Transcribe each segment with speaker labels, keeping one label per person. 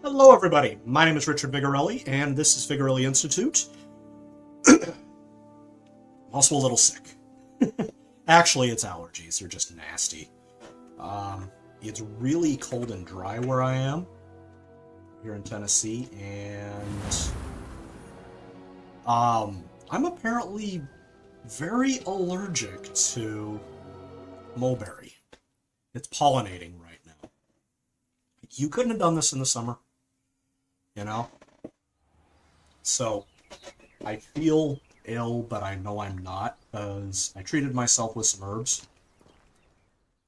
Speaker 1: Hello, everybody. My name is Richard Vigarelli, and this is Vigarelli Institute. Also a little sick. Actually, it's allergies. They're just nasty. It's really cold and dry where I am, here in Tennessee, and I'm apparently very allergic to mulberry. It's pollinating right now. You couldn't have done this in the summer, you know? So, I feel ill, but I know I'm not, because I treated myself with some herbs,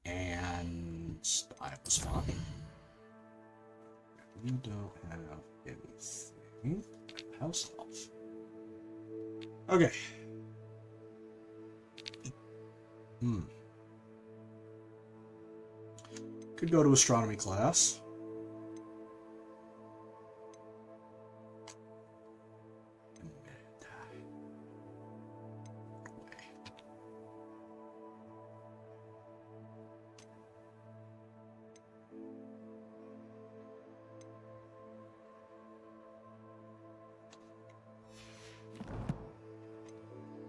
Speaker 1: and I was fine. We don't have anything. House elf. Okay. Could go to astronomy class.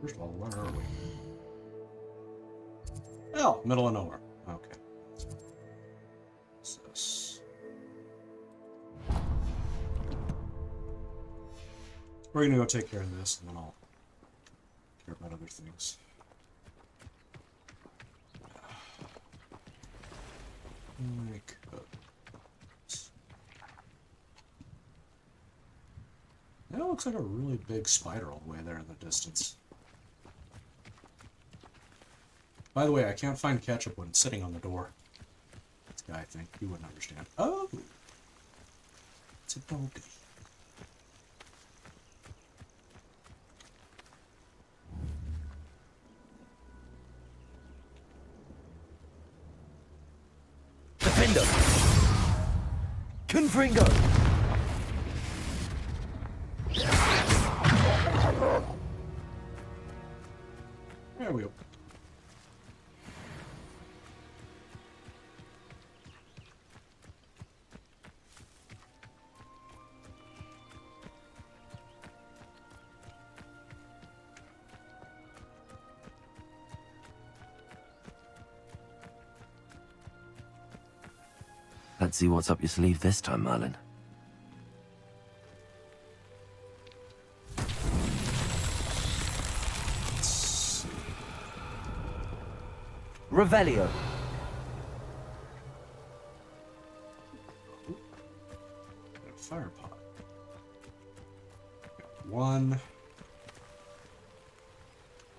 Speaker 1: First of all, where are we? Oh, middle of nowhere. Okay. What's this? We're gonna go take care of this, and then I'll care about other things. Like, that looks like a really big spider all the way there in the distance. By the way, I can't find ketchup when it's sitting on the door. This guy, I think, he wouldn't understand. Oh! It's a doggy.
Speaker 2: Defender! Confringo!
Speaker 1: There we go.
Speaker 2: Let's see what's up your sleeve this time, Merlin. Revelio.
Speaker 1: Got a fire pot. Got one.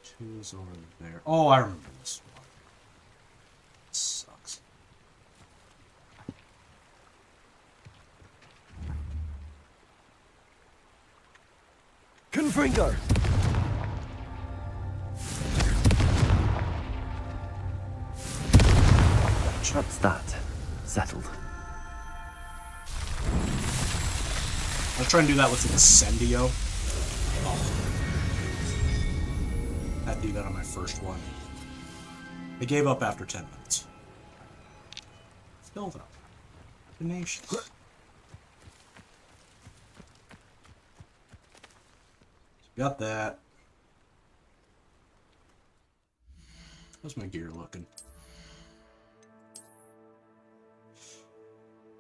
Speaker 1: Two's over there. Oh, I remember this one. It sucks.
Speaker 2: Confringo. That's that. Settled.
Speaker 1: I'll try and do that with Incendio. Oh. I had to do that on my first one. They gave up after 10 minutes. Still though. Tenacious. Got that. How's my gear looking?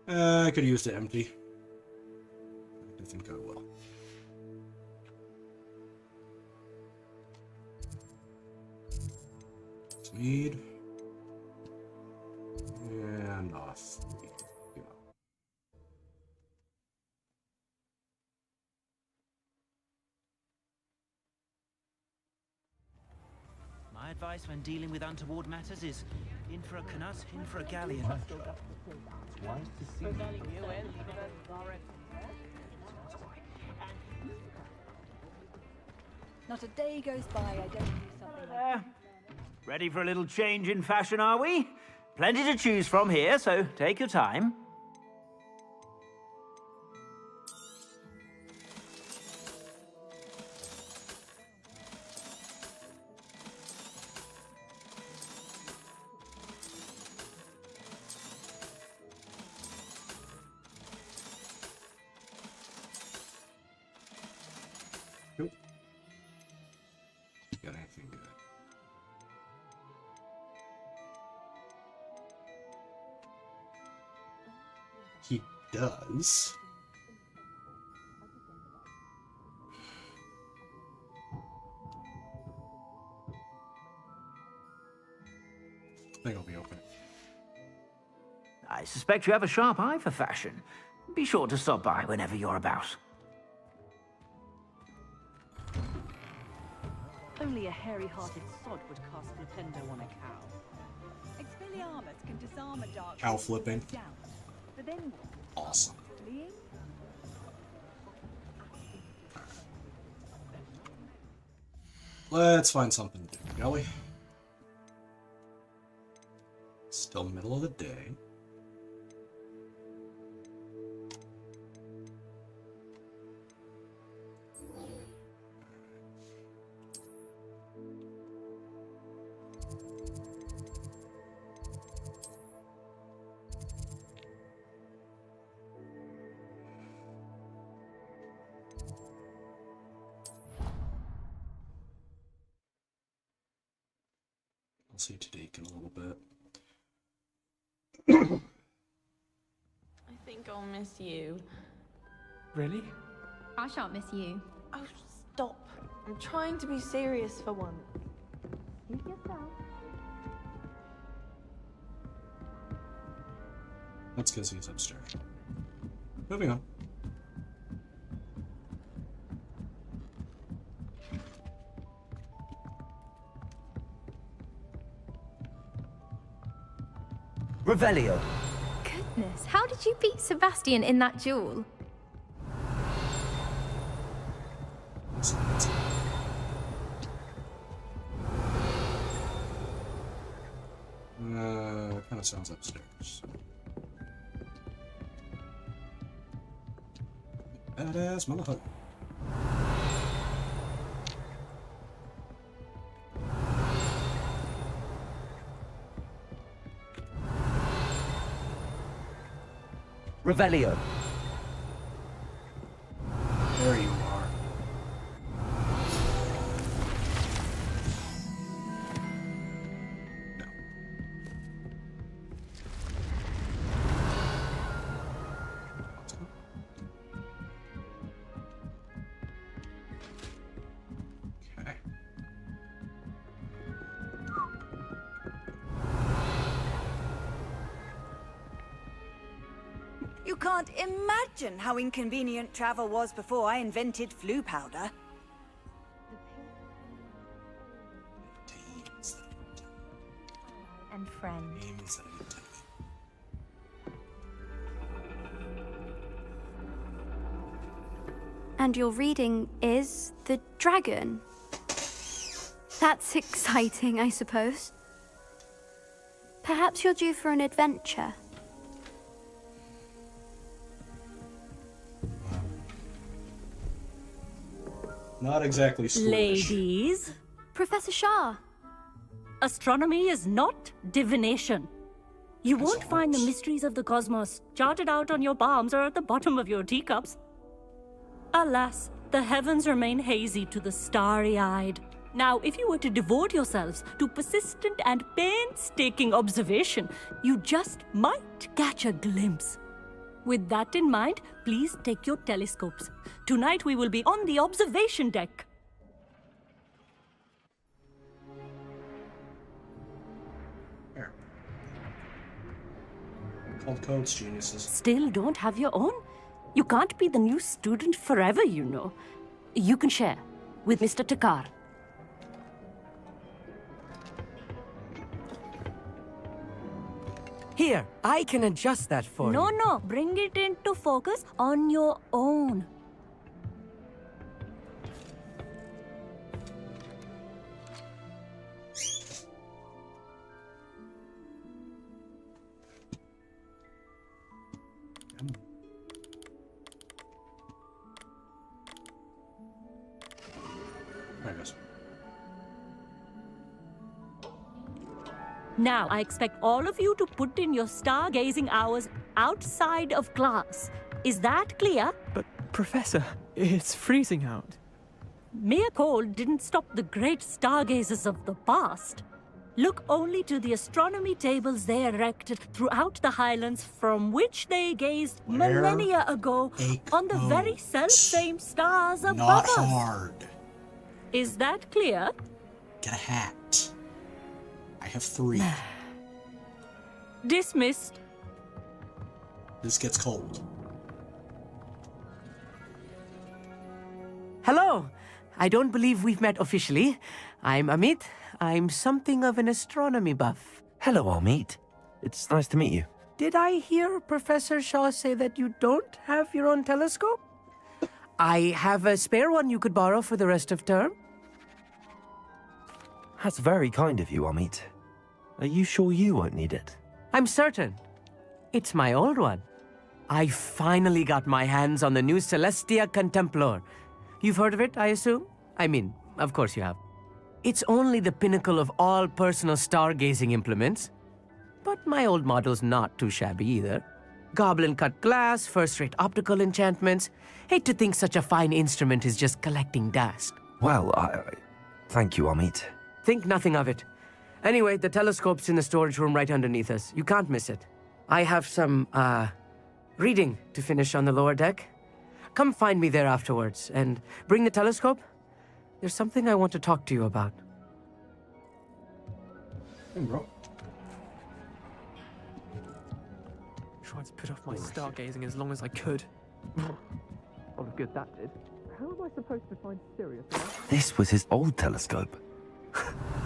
Speaker 1: I could use it empty. I think I will. Speed. And off we go.
Speaker 3: My advice when dealing with untoward matters is in for a canut, in for a galleon.
Speaker 4: Not a day goes by I don't do something like
Speaker 3: Ready for a little change in fashion, are we? Plenty to choose from here, so take your time.
Speaker 1: he does. I think I'll be open.
Speaker 3: I suspect you have a sharp eye for fashion. Be sure to stop by whenever you're about.
Speaker 5: Only a hairy-hearted sod would cast Flipendo on a cow.
Speaker 4: Expelliarmus can disarm a dark
Speaker 1: Cow flipping.
Speaker 4: down. But then what?
Speaker 1: Awesome.
Speaker 4: Fleeing?
Speaker 1: Let's find something to do, shall we? Still middle of the day. I'll see Tadik in a little bit.
Speaker 6: I think I'll miss you.
Speaker 7: Really?
Speaker 8: I shan't miss you.
Speaker 6: Oh, stop. I'm trying to be serious for once.
Speaker 8: Suit yourself.
Speaker 1: That's because he's upstairs. Moving on.
Speaker 2: Revelio.
Speaker 8: Goodness, how did you beat Sebastian in that duel?
Speaker 1: Kind of sounds upstairs. Badass motherfucker.
Speaker 2: Revelio.
Speaker 1: There you are. No. Okay.
Speaker 9: You can't imagine how inconvenient travel was before I invented flu powder.
Speaker 1: Teams that I tell
Speaker 8: And friends.
Speaker 1: you. Names that I tell you.
Speaker 10: And your reading is the dragon. That's exciting, I suppose. Perhaps you're due for an adventure.
Speaker 1: Not exactly schoolish.
Speaker 11: Ladies,
Speaker 10: Professor Shah.
Speaker 11: astronomy is not divination. You
Speaker 1: It's
Speaker 11: won't find the
Speaker 1: art.
Speaker 11: mysteries of the cosmos charted out on your palms or at the bottom of your teacups. Alas, the heavens remain hazy to the starry-eyed. Now, if you were to devote yourselves to persistent and painstaking observation, you just might catch a glimpse. With that in mind, please take your telescopes. Tonight we will be on the observation deck.
Speaker 1: Here. Called codes, geniuses.
Speaker 11: Still don't have your own? You can't be the new student forever, you know. You can share with Mr. Takar.
Speaker 7: Here, I can adjust that for
Speaker 11: No,
Speaker 7: you.
Speaker 11: no, bring it into focus on your own.
Speaker 1: There it goes.
Speaker 11: Now, I expect all of you to put in your stargazing hours outside of class. Is that clear?
Speaker 7: But, Professor, it's freezing out.
Speaker 11: Mere cold didn't stop the great stargazers of the past. Look only to the astronomy tables they erected throughout the Highlands, from which they gazed
Speaker 1: Where
Speaker 11: millennia ago
Speaker 1: a
Speaker 11: on the very
Speaker 1: coat.
Speaker 11: self-same stars above
Speaker 1: Not
Speaker 11: us.
Speaker 1: hard.
Speaker 11: Is that clear?
Speaker 1: Get a hat. I have 3.
Speaker 11: Dismissed.
Speaker 1: This gets cold.
Speaker 7: Hello. I don't believe we've met officially. I'm Amit. I'm something of an astronomy buff.
Speaker 2: Hello, Amit. It's nice to meet you.
Speaker 7: Did I hear Professor Shaw say that you don't have your own telescope? I have a spare one you could borrow for the rest of term.
Speaker 2: That's very kind of you, Amit. Are you sure you won't need it?
Speaker 7: I'm certain. It's my old one. I finally got my hands on the new Celestia Contemplar. You've heard of it, I assume? I mean, of course you have. It's only the pinnacle of all personal stargazing implements. But my old model's not too shabby either. Goblin-cut glass, first-rate optical enchantments. Hate to think such a fine instrument is just collecting dust.
Speaker 2: Well, thank you, Amit.
Speaker 7: Think nothing of it. Anyway, the telescope's in the storage room right underneath us. You can't miss it. I have some, reading to finish on the lower deck. Come find me there afterwards, and bring the telescope. There's something I want to talk to you about.
Speaker 1: Hey, bro.
Speaker 7: Tried to put off my stargazing as long as I could. What a good that did. How am I supposed to find Sirius?
Speaker 2: This was his old telescope.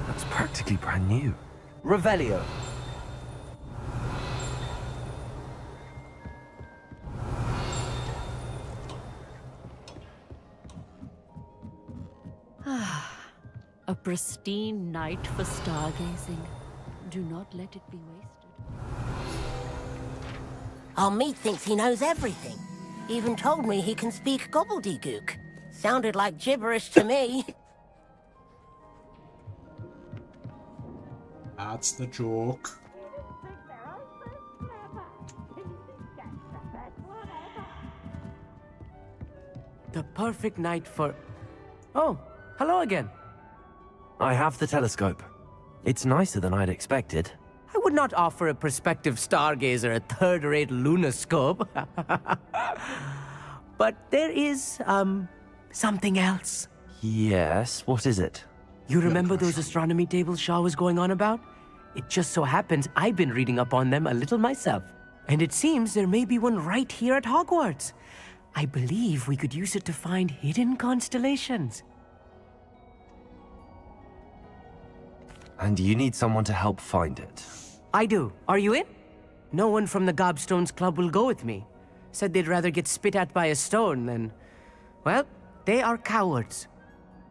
Speaker 2: That's practically brand new.
Speaker 3: Revelio.
Speaker 11: A pristine night for stargazing. Do not let it be wasted.
Speaker 12: Amit thinks he knows everything. Even told me he can speak gobbledygook. Sounded like gibberish to me.
Speaker 1: That's the joke.
Speaker 7: The perfect night for... Oh, hello again.
Speaker 2: I have the telescope. It's nicer than I'd expected.
Speaker 7: I would not offer a prospective stargazer a third-rate lunoscope. But there is, something else.
Speaker 2: Yes, what is it?
Speaker 7: You remember those astronomy tables Shaw was going on about? It just so happens I've been reading up on them a little myself. And it seems there may be one right here at Hogwarts. I believe we could use it to find hidden constellations.
Speaker 2: And you need someone to help find it.
Speaker 7: I do. Are you in? No one from the Gobstones Club will go with me. Said they'd rather get spit at by a stone than... Well, they are cowards.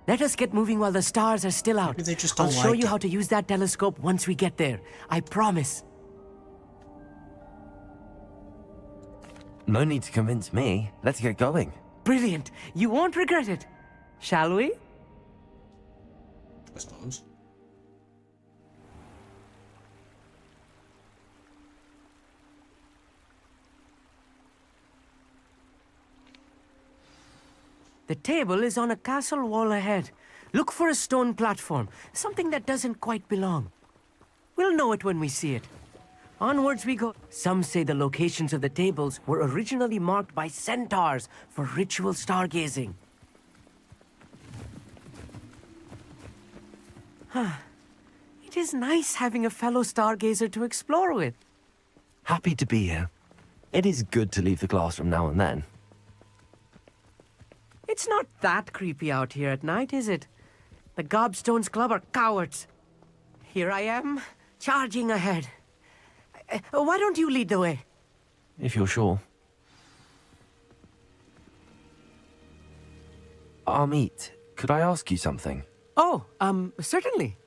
Speaker 7: Let us get moving while the stars are still out.
Speaker 1: Maybe they just
Speaker 7: I'll
Speaker 1: don't
Speaker 7: show
Speaker 1: like
Speaker 7: you
Speaker 1: it.
Speaker 7: how to use that telescope once we get there. I promise.
Speaker 2: No need to convince me. Let's get going.
Speaker 7: Brilliant. You won't regret it. Shall we?
Speaker 1: I suppose.
Speaker 7: The table is on a castle wall ahead. Look for a stone platform, something that doesn't quite belong. We'll know it when we see it. Onwards we go. Some say the locations of the tables were originally marked by centaurs for ritual stargazing. It is nice having a fellow stargazer to explore with.
Speaker 2: Happy to be here. It is good to leave the classroom now and then.
Speaker 7: It's not that creepy out here at night, is it? The Gobstones Club are cowards. Here I am, charging ahead. Why don't you lead the way?
Speaker 2: If you're sure. Amit, could I ask you something?
Speaker 7: Oh, certainly.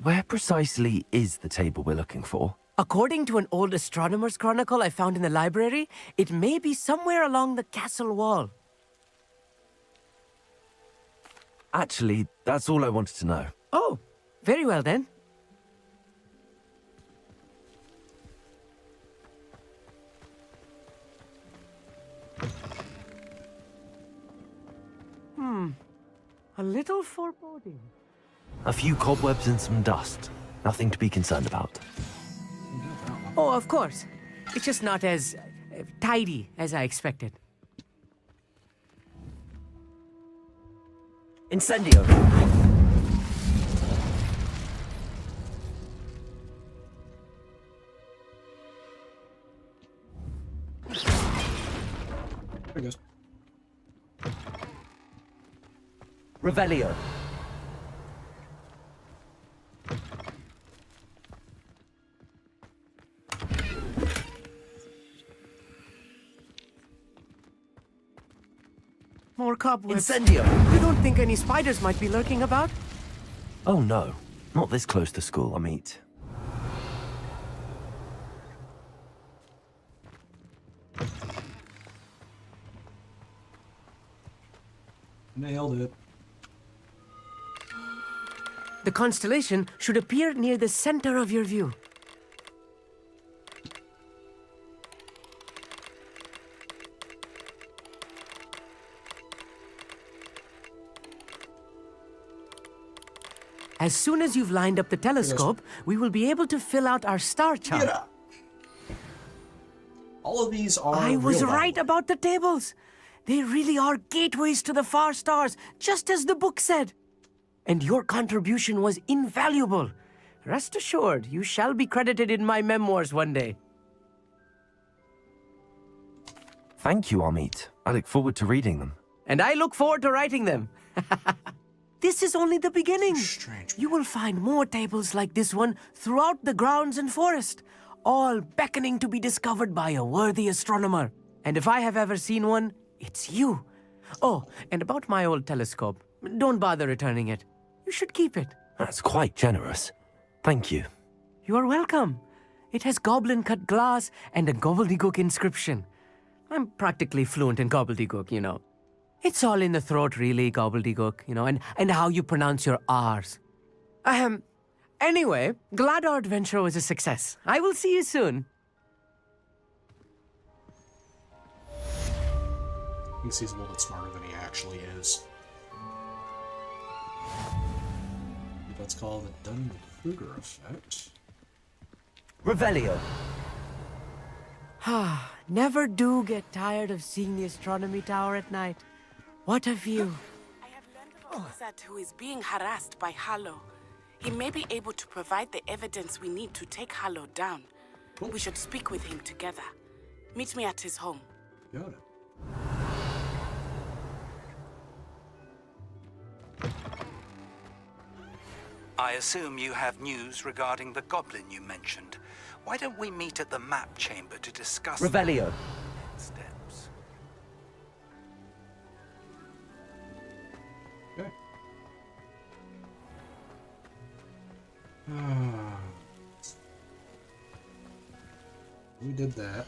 Speaker 2: Where precisely is the table we're looking for?
Speaker 7: According to an old astronomer's chronicle I found in the library, it may be somewhere along the castle wall.
Speaker 2: Actually, that's all I wanted to know.
Speaker 7: Oh, very well then. A little foreboding.
Speaker 2: A few cobwebs and some dust. Nothing to be concerned about.
Speaker 7: Oh, of course. It's just not as tidy as I expected.
Speaker 2: Incendio!
Speaker 1: There it goes.
Speaker 2: Revelio.
Speaker 7: More cobwebs.
Speaker 2: Incendio!
Speaker 7: You don't think any spiders might be lurking about?
Speaker 2: Oh no, not this close to school, I mean.
Speaker 1: Nailed it.
Speaker 7: The constellation should appear near the center of your view. As soon as you've lined up the telescope, we will be able to fill out our star chart.
Speaker 1: Get up. All of these are
Speaker 7: I was
Speaker 1: real
Speaker 7: right
Speaker 1: value.
Speaker 7: about the tables. They really are gateways to the far stars, just as the book said. And your contribution was invaluable. Rest assured, you shall be credited in my memoirs one day.
Speaker 2: Thank you, Amit. I look forward to reading them.
Speaker 7: And I look forward to writing them. This is only the beginning.
Speaker 1: Strange.
Speaker 7: You will find more tables like this one throughout the grounds and forest, all beckoning to be discovered by a worthy astronomer. And if I have ever seen one, it's you. Oh, and about my old telescope, don't bother returning it. You should keep it.
Speaker 2: That's quite generous. Thank you.
Speaker 7: You are welcome. It has goblin-cut glass and a gobbledygook inscription. I'm practically fluent in gobbledygook, you know. It's all in the throat, really, gobbledygook, you know, and how you pronounce your R's. Anyway, glad our adventure was a success. I will see you soon.
Speaker 1: He thinks he's a little bit smarter than he actually is. That's called the Dunning-Kruger effect.
Speaker 2: Revelio.
Speaker 7: Never do get tired of seeing the astronomy tower at night. What a view.
Speaker 13: I have learned of a wizard who is being harassed by Hallow. He may be able to provide the evidence we need to take Hallow down. We should speak with him together. Meet me at his home.
Speaker 1: Got it.
Speaker 14: I assume you have news regarding the goblin you mentioned. Why don't we meet at the map chamber to discuss
Speaker 2: Revelio.
Speaker 14: steps?
Speaker 1: Okay. We did that.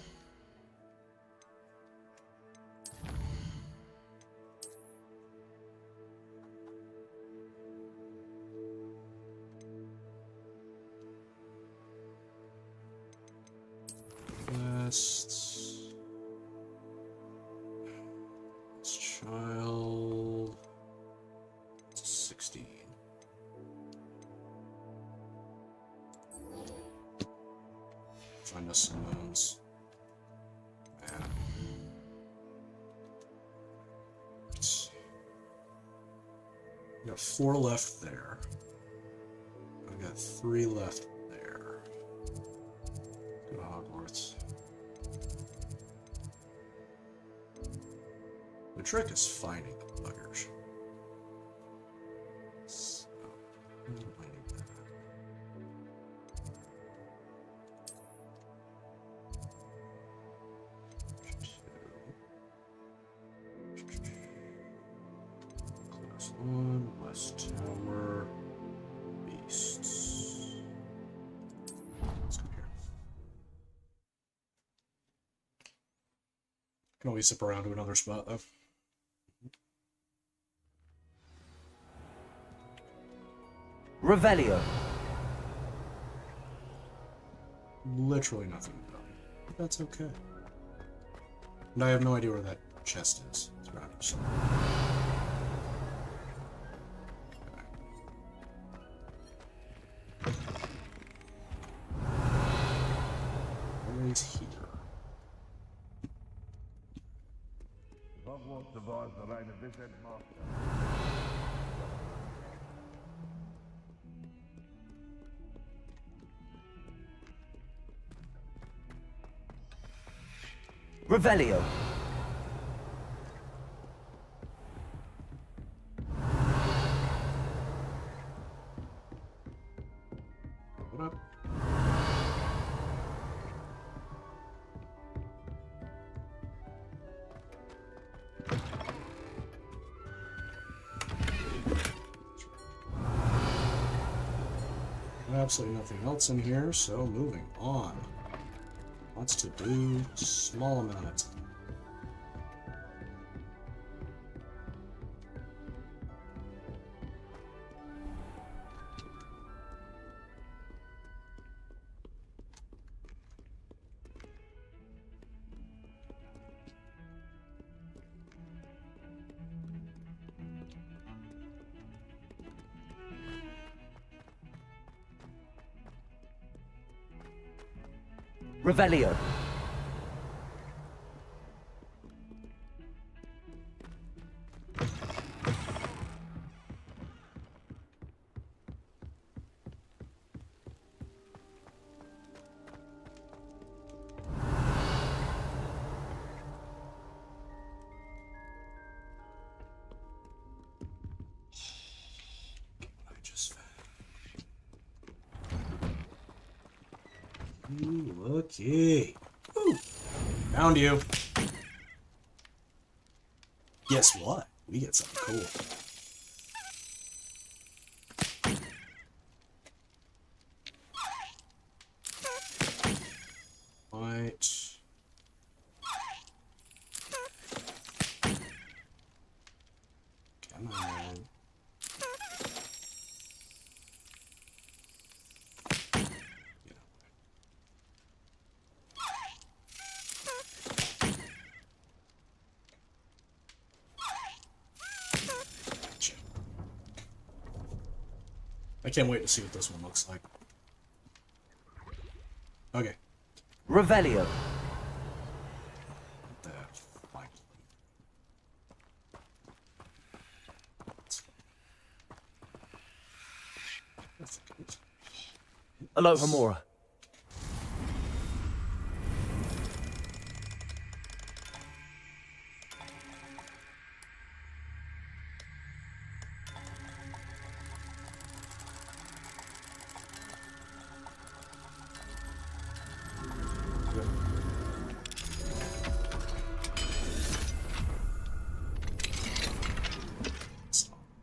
Speaker 1: This child 16. Find us some moons. Man. Let's see. We got 4 left there. I got 3 left there. Go to Hogwarts. The trick is finding buggers. So, I need that. Class 1, West Tower, Beasts. Let's go here. Can always zip around to another spot though.
Speaker 2: Revelio.
Speaker 1: Literally nothing about it. But that's okay. And I have no idea where that chest is. It's around here somewhere. And here.
Speaker 15: Hogwart devised the reign of this headmaster.
Speaker 2: Revelio.
Speaker 1: What up? Absolutely nothing else in here, so moving on. Wants to do small amount of time.
Speaker 2: Revelio.
Speaker 1: Okay. Ooh. Found you. Guess what? We get something cool. Right. Come on. I can't wait to see what this one looks like. Okay.
Speaker 2: Revelio.
Speaker 1: What the fuck?
Speaker 2: Aloha Mora.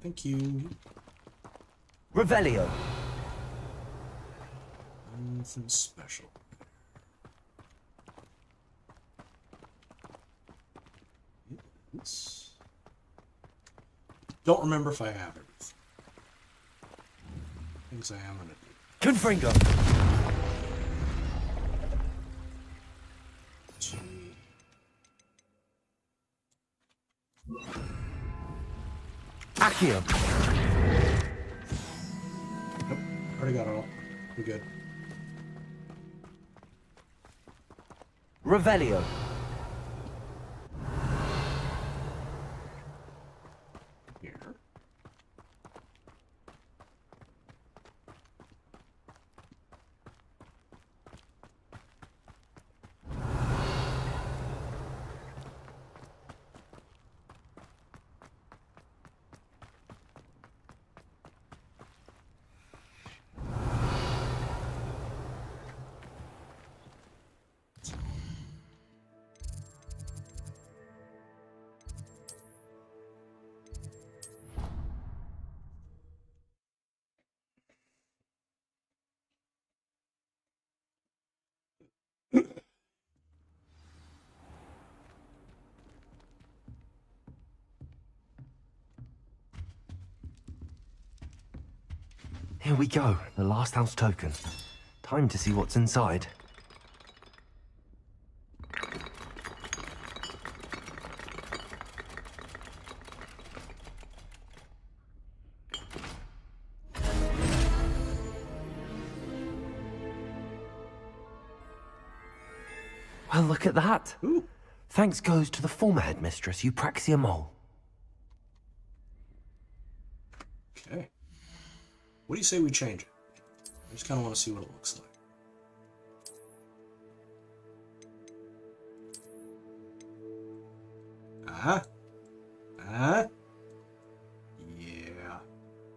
Speaker 1: Thank you.
Speaker 2: Revelio.
Speaker 1: Nothing special. Yes. Don't remember if I have everything. Things I am gonna do.
Speaker 2: Confringo. Accio.
Speaker 1: Nope, already got it all. We're good.
Speaker 2: Revelio.
Speaker 1: Here.
Speaker 2: Here we go, the last house token. Time to see what's inside. Well, look at that.
Speaker 1: Ooh.
Speaker 2: Thanks goes to the former headmistress, Eupraxia Mole.
Speaker 1: Okay. What do you say we change it? I just kind of want to see what it looks like. Uh-huh. Uh-huh. Yeah.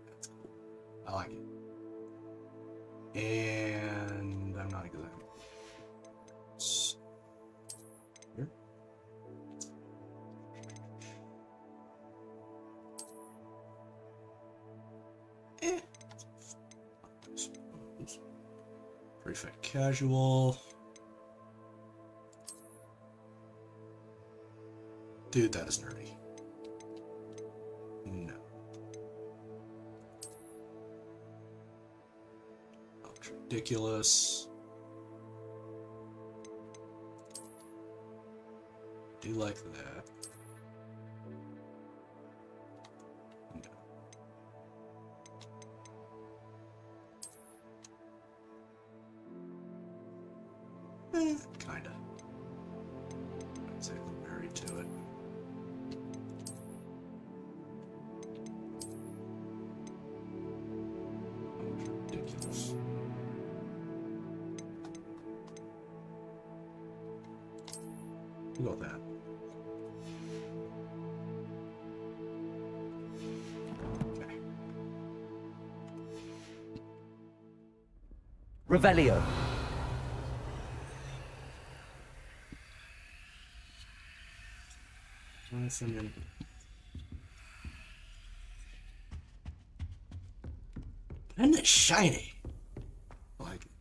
Speaker 1: That's cool. I like it. And I'm not exactly... Here. Prefect casual. Dude, that is nerdy. No. That's ridiculous. Do like that. Kinda. I'd say I'm married to it. Ridiculous. We'll go with that. Okay.
Speaker 2: Revelio.
Speaker 1: Nice and isn't it shiny? I like it.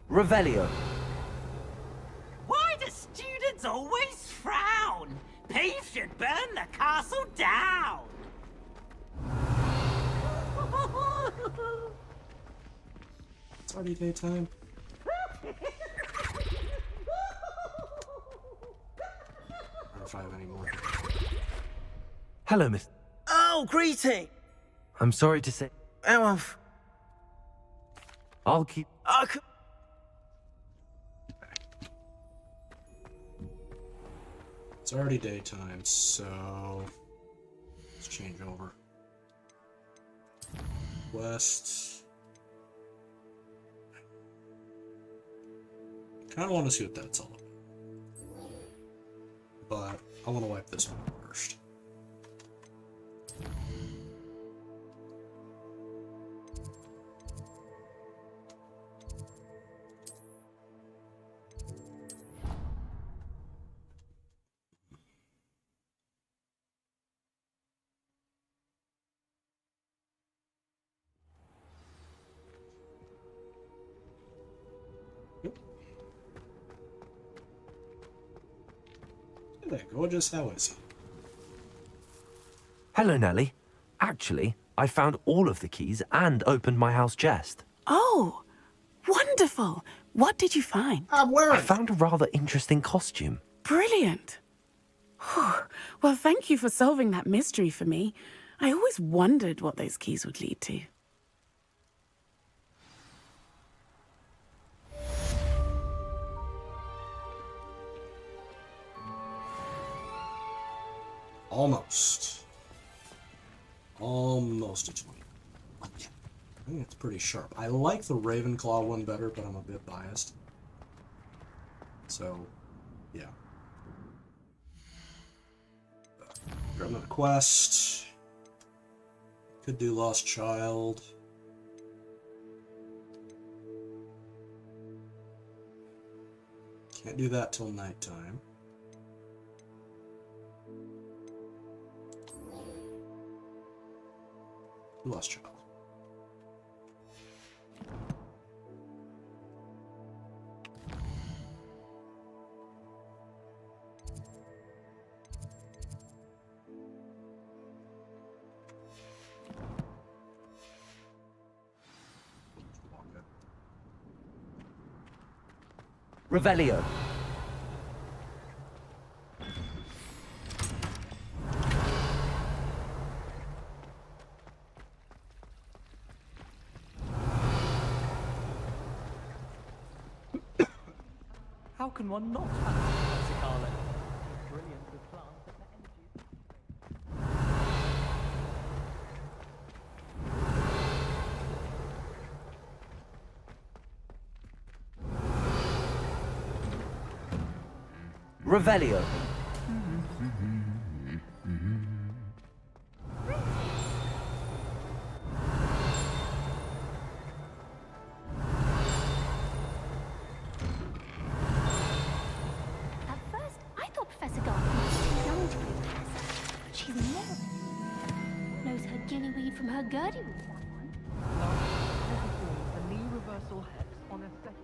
Speaker 2: Revelio.
Speaker 16: Why do students always frown? Peeves should burn the castle down!
Speaker 1: It's already daytime. I don't know if I have any more.
Speaker 2: Hello, Miss.
Speaker 16: Oh, greeting!
Speaker 2: I'm sorry to say. I'll keep.
Speaker 1: It's already daytime, so let's change over. West. Kind of want to see what that's all about. But I want to wipe this one first. Hey there, gorgeous. How is he?
Speaker 2: Hello, Nellie. Actually, I found all of the keys and opened my house chest.
Speaker 17: Oh, wonderful. What did you find?
Speaker 2: I found a rather interesting costume.
Speaker 17: Brilliant. Well, thank you for solving that mystery for me. I always wondered what those keys would lead to.
Speaker 1: Almost. Almost a 20. I think it's pretty sharp. I like the Ravenclaw one better, but I'm a bit biased. So, yeah. Grab another quest. Could do Lost Child. Can't do that till nighttime. Lost Child.
Speaker 2: Revelio.
Speaker 18: How can one not have Cicala? Brilliant with plants that the energy.
Speaker 2: Revelio.
Speaker 10: At first, I thought Professor Garden was too young to be a professor, but she's never been. Knows her gillyweed from her gurdyweed, that one.
Speaker 18: The knee reversal hex on a second.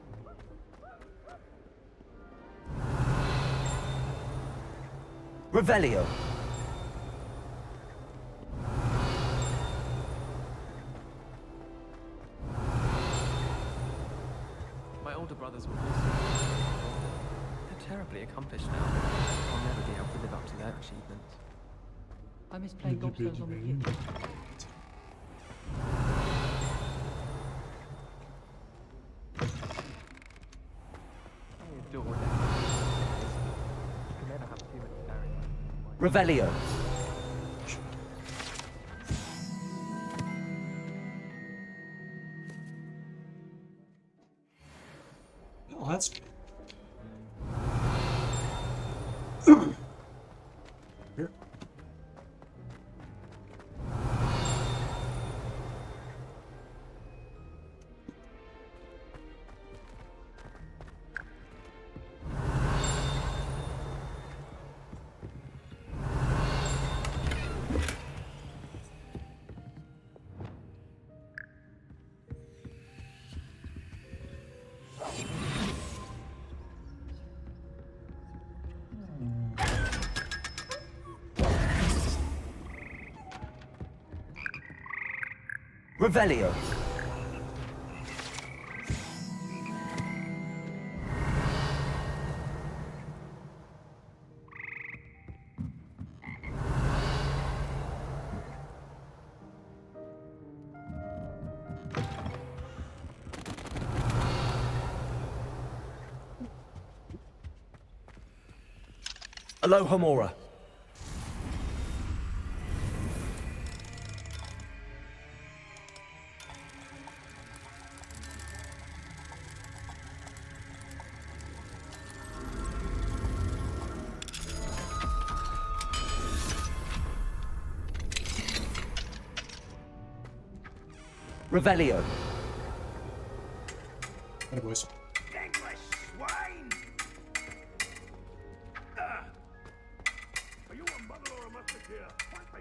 Speaker 2: Revelio.
Speaker 18: My older brothers were also. They're terribly accomplished now. I'll never be able to live up to their achievements. I miss playing gobstones on the keyboard. I adore them. You can never have too many parents.
Speaker 2: Revelio.
Speaker 1: Oh, that's good. Here.
Speaker 2: Revelio. Alohomora. Revelio.
Speaker 1: Hey, boys.
Speaker 15: English swine! Are you a mother or a musketeer? Point me.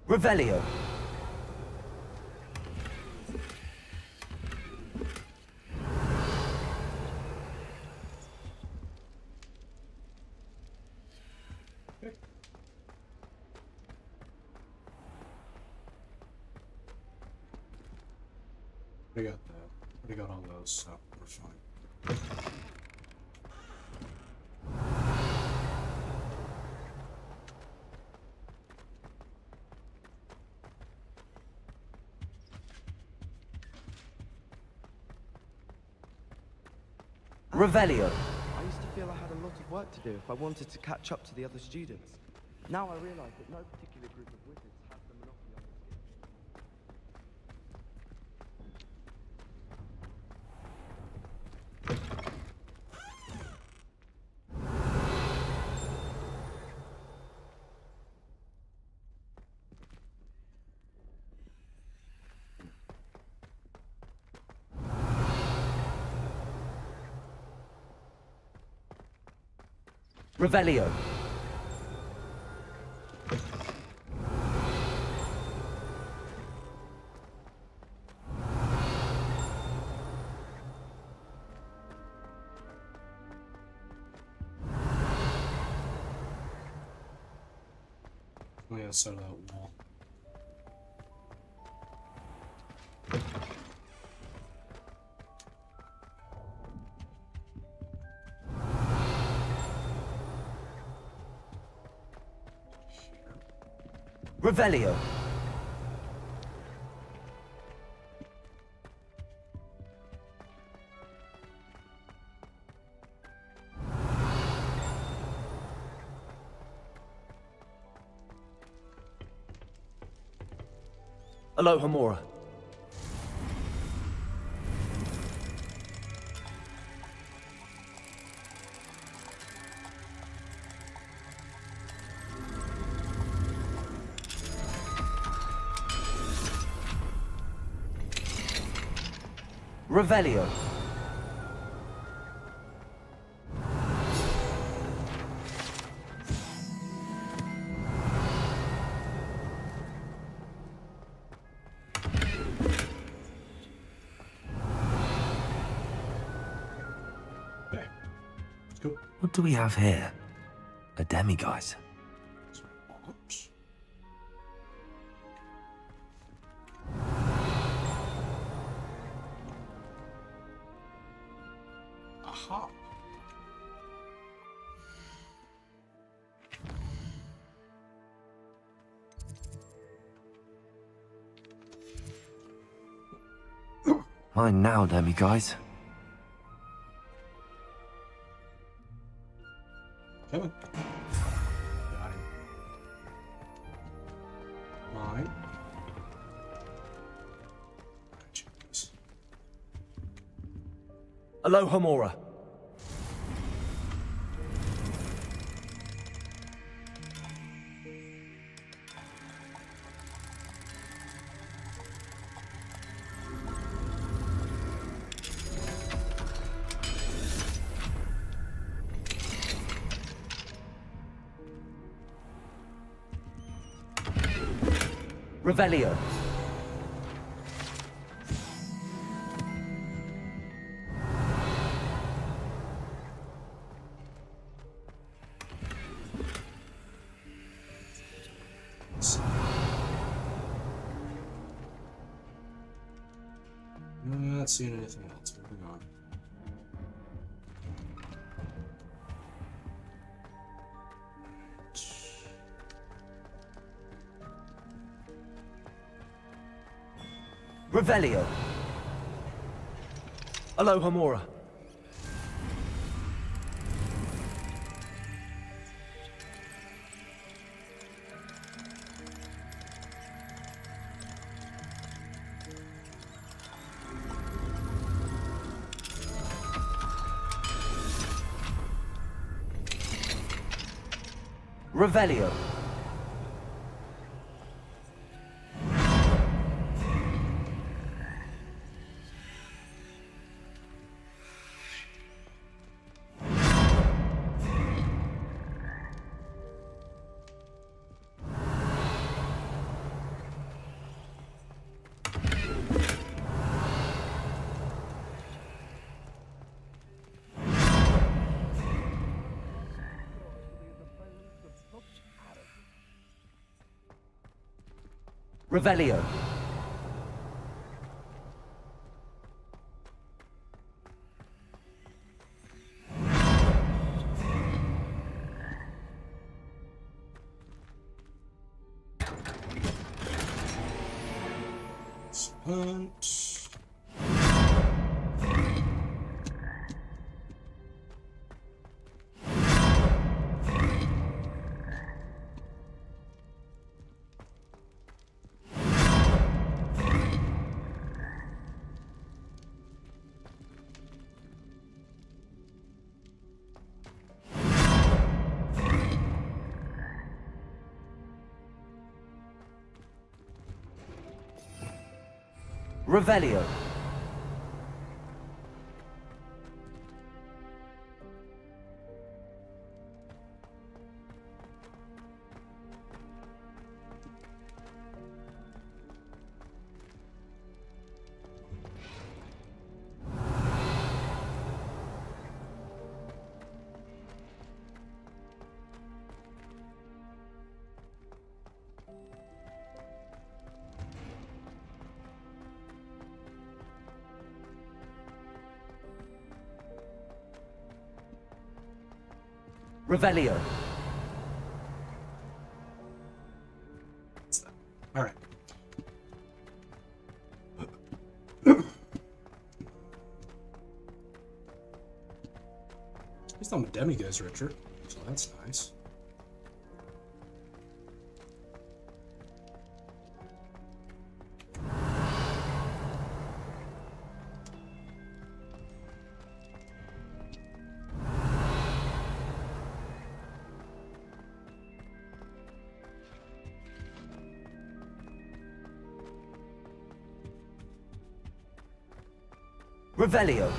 Speaker 2: Revelio.
Speaker 1: We got that. We got all those, so we're fine.
Speaker 2: Revelio.
Speaker 19: I used to feel I had a lot of work to do if I wanted to catch up to the other students. Now I realize that no particular group of wizards has the monopoly on the skill.
Speaker 2: Revelio.
Speaker 1: On the other side of that wall.
Speaker 2: Revelio. Aloha Mora. Revelio. What do we have here? A demiguise.
Speaker 1: Aha.
Speaker 2: Mine now, demiguise.
Speaker 1: Coming. Got him. Mine. Check this.
Speaker 2: Aloha Mora. Revelio.
Speaker 1: Not seeing anything else. Moving on.
Speaker 2: Revelio. Aloha Mora. Revelio. Revelio.
Speaker 1: Excellent.
Speaker 2: Revelio. Revelio.
Speaker 1: All right. At least I'm a demigod, Richard. So that's nice.
Speaker 2: Revelio.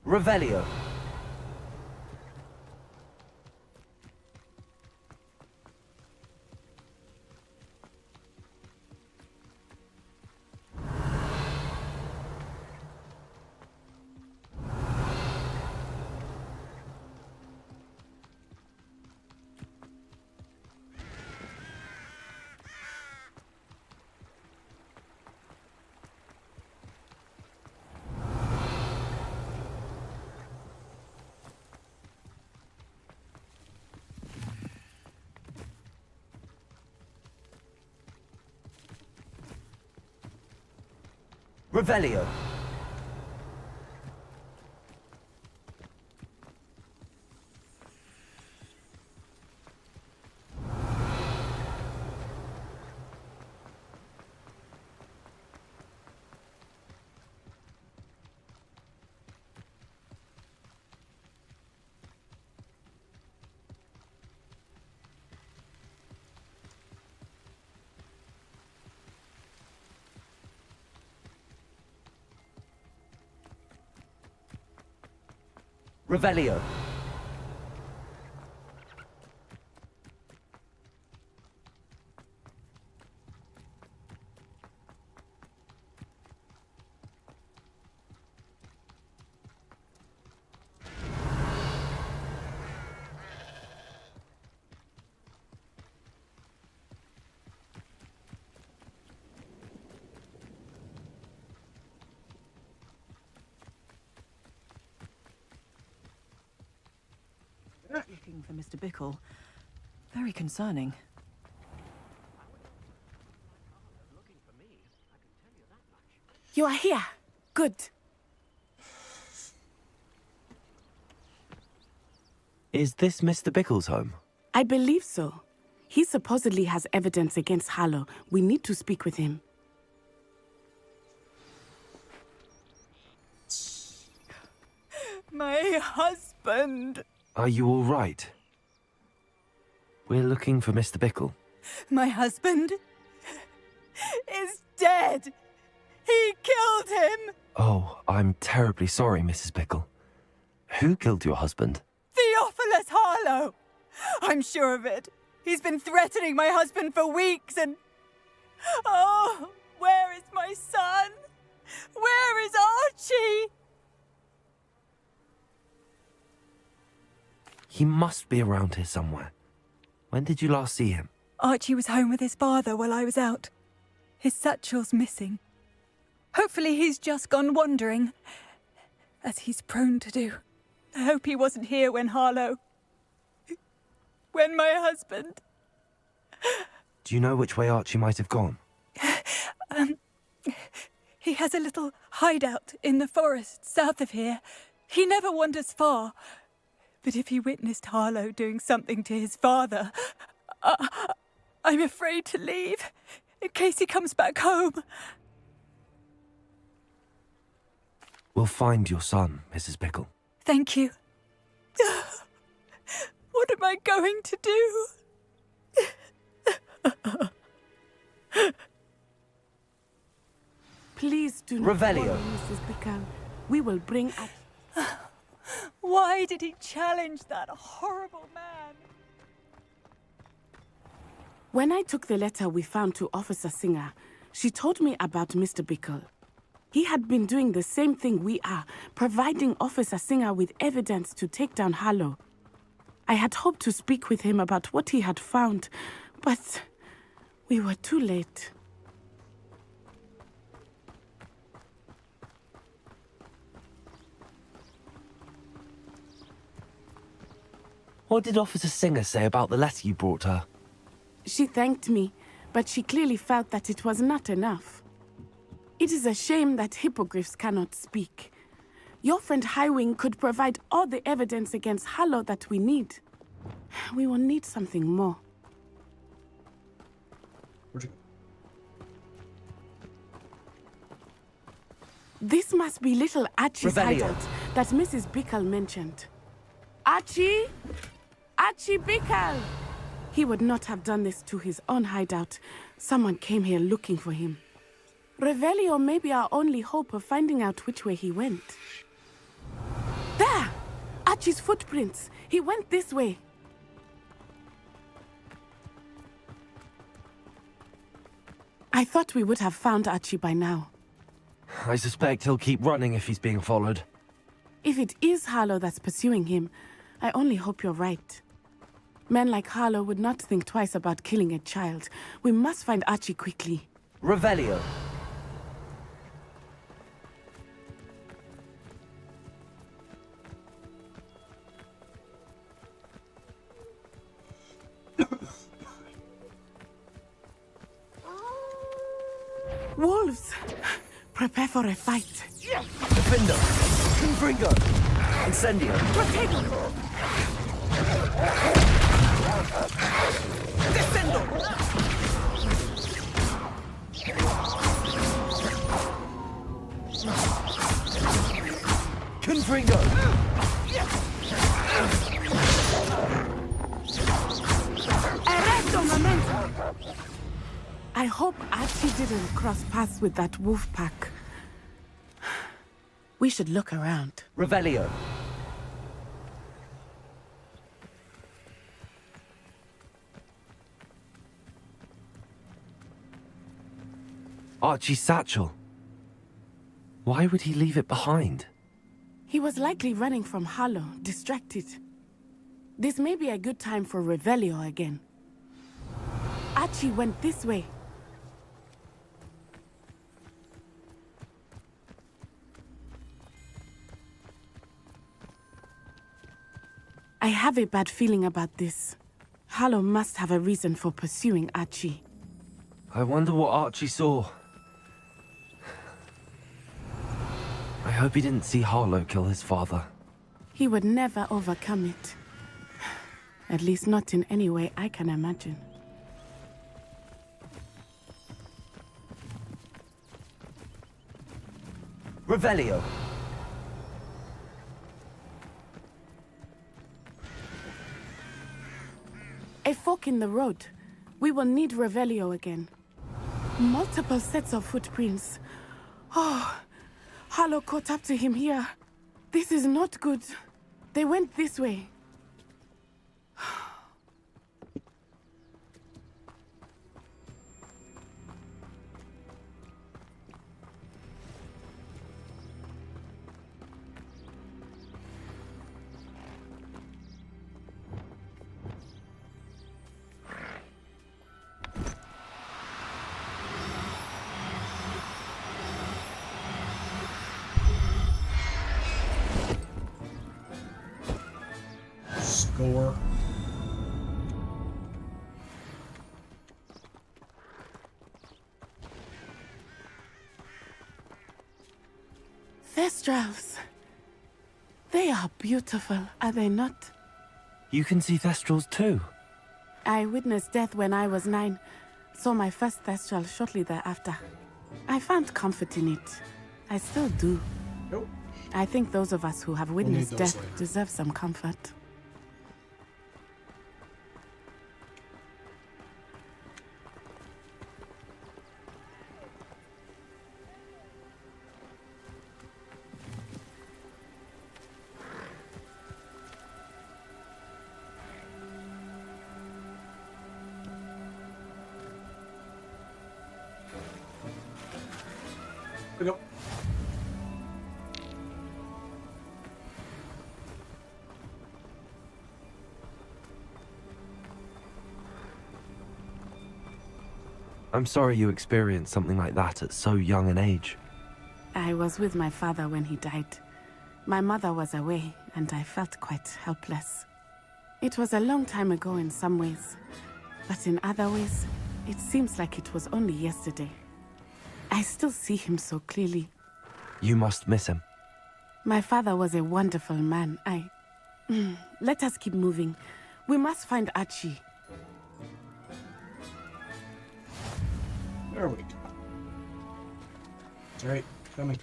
Speaker 2: Revelio. Revelio. Revelio.
Speaker 5: Looking for Mr. Bickle. Very concerning.
Speaker 17: You are here. Good.
Speaker 2: Is this Mr. Bickle's home?
Speaker 17: I believe so. He supposedly has evidence against Harlow. We need to speak with him.
Speaker 5: My husband!
Speaker 2: Are you all right? We're looking for Mr. Bickle.
Speaker 5: My husband is dead! He killed him!
Speaker 2: Oh, I'm terribly sorry, Mrs. Bickle. Who killed your husband?
Speaker 5: Theophilus Harlow! I'm sure of it. He's been threatening my husband for weeks and... Oh, where is my son? Where is Archie?
Speaker 2: He must be around here somewhere. When did you last see him?
Speaker 5: Archie was home with his father while I was out. His satchel's missing. Hopefully he's just gone wandering, as he's prone to do. I hope he wasn't here when when my husband...
Speaker 2: Do you know which way Archie might have gone?
Speaker 5: He has a little hideout in the forest south of here. He never wanders far. But if he witnessed Harlow doing something to his father, I'm afraid to leave, in case he comes back home.
Speaker 2: We'll find your son, Mrs. Bickle.
Speaker 5: Thank you. What am I going to do?
Speaker 17: Please do not
Speaker 2: Revelio.
Speaker 17: worry, Mrs. Bickle. We will bring up...
Speaker 5: Why did he challenge that horrible man?
Speaker 17: When I took the letter we found to Officer Singer, she told me about Mr. Bickle. He had been doing the same thing we are, providing Officer Singer with evidence to take down Harlow. I had hoped to speak with him about what he had found, but we were too late.
Speaker 2: What did Officer Singer say about the letter you brought her?
Speaker 17: She thanked me, but she clearly felt that it was not enough. It is a shame that hippogriffs cannot speak. Your friend Highwing could provide all the evidence against Harlow that we need. We will need something more.
Speaker 1: Where'd you go?
Speaker 17: This must be little Archie's
Speaker 2: Revelio.
Speaker 17: hideout that Mrs. Bickle mentioned. Archie? Archie Bickle! He would not have done this to his own hideout. Someone came here looking for him. Revelio may be our only hope of finding out which way he went. There! Archie's footprints. He went this way. I thought we would have found Archie by now.
Speaker 2: I suspect he'll keep running if he's being followed.
Speaker 17: If it is Harlow that's pursuing him, I only hope you're right. Men like Harlow would not think twice about killing a child. We must find Archie quickly.
Speaker 2: Revelio.
Speaker 17: Wolves! Prepare for a fight.
Speaker 2: Defender. Confringo. Incendio.
Speaker 17: Protego!
Speaker 2: Descendo. Confringo.
Speaker 17: Arresto momento! I hope Archie didn't cross paths with that wolf pack. We should look around.
Speaker 2: Revelio. Archie's satchel. Why would he leave it behind?
Speaker 17: He was likely running from Harlow, distracted. This may be a good time for Revelio again. Archie went this way. I have a bad feeling about this. Harlow must have a reason for pursuing Archie.
Speaker 2: I wonder what Archie saw. I hope he didn't see Harlow kill his father.
Speaker 17: He would never overcome it. At least not in any way I can imagine.
Speaker 2: Revelio.
Speaker 17: A fork in the road. We will need Revelio again. Multiple sets of footprints. Oh, Harlow caught up to him here. This is not good. They went this way.
Speaker 1: Gore.
Speaker 17: Thestrals. They are beautiful, are they not?
Speaker 2: You can see Thestrals too.
Speaker 17: I witnessed death when I was 9. Saw my first Thestral shortly thereafter. I found comfort in it. I still do.
Speaker 1: Nope.
Speaker 17: I think those of us who have witnessed
Speaker 1: those
Speaker 17: death
Speaker 1: later.
Speaker 17: deserve some comfort.
Speaker 1: There we go.
Speaker 2: I'm sorry you experienced something like that at so young an age.
Speaker 17: I was with my father when he died. My mother was away, and I felt quite helpless. It was a long time ago in some ways, but in other ways, it seems like it was only yesterday. I still see him so clearly.
Speaker 2: You must miss him.
Speaker 17: My father was a wonderful man. Let us keep moving. We must find Archie.
Speaker 1: There we go. Alright, coming.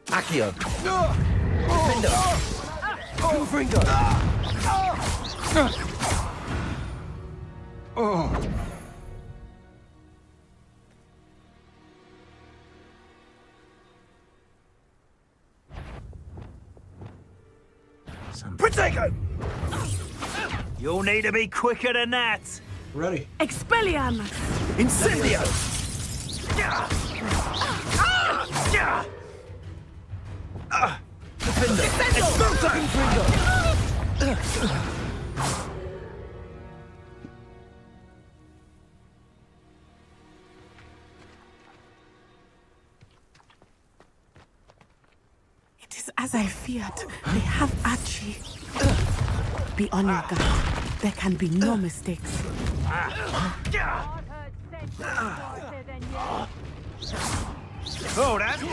Speaker 2: Accio! Defender! Confringo!
Speaker 16: Protego! You'll need to be quicker than that.
Speaker 1: Ready.
Speaker 17: Expelliarmus!
Speaker 16: Incendio!
Speaker 2: Defender!
Speaker 16: Expulso!
Speaker 17: It is as I feared. They have Archie. Be on your guard. There can be no mistakes.
Speaker 16: Oh, that's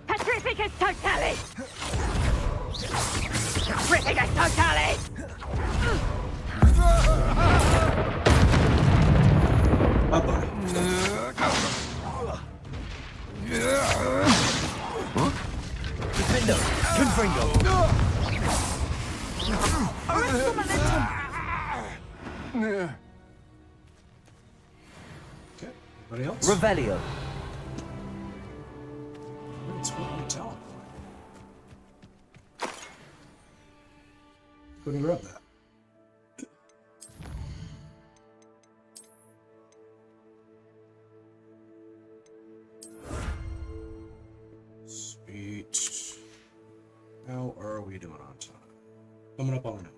Speaker 10: Petrificus totalis! Petrificus totalis!
Speaker 1: Bye-bye.
Speaker 2: Defender! Confringo!
Speaker 1: Okay, anybody else?
Speaker 2: Revelio!
Speaker 1: That's what I'm telling you. Couldn't grab that. Sweet. How are we doing on time? Coming up on an hour.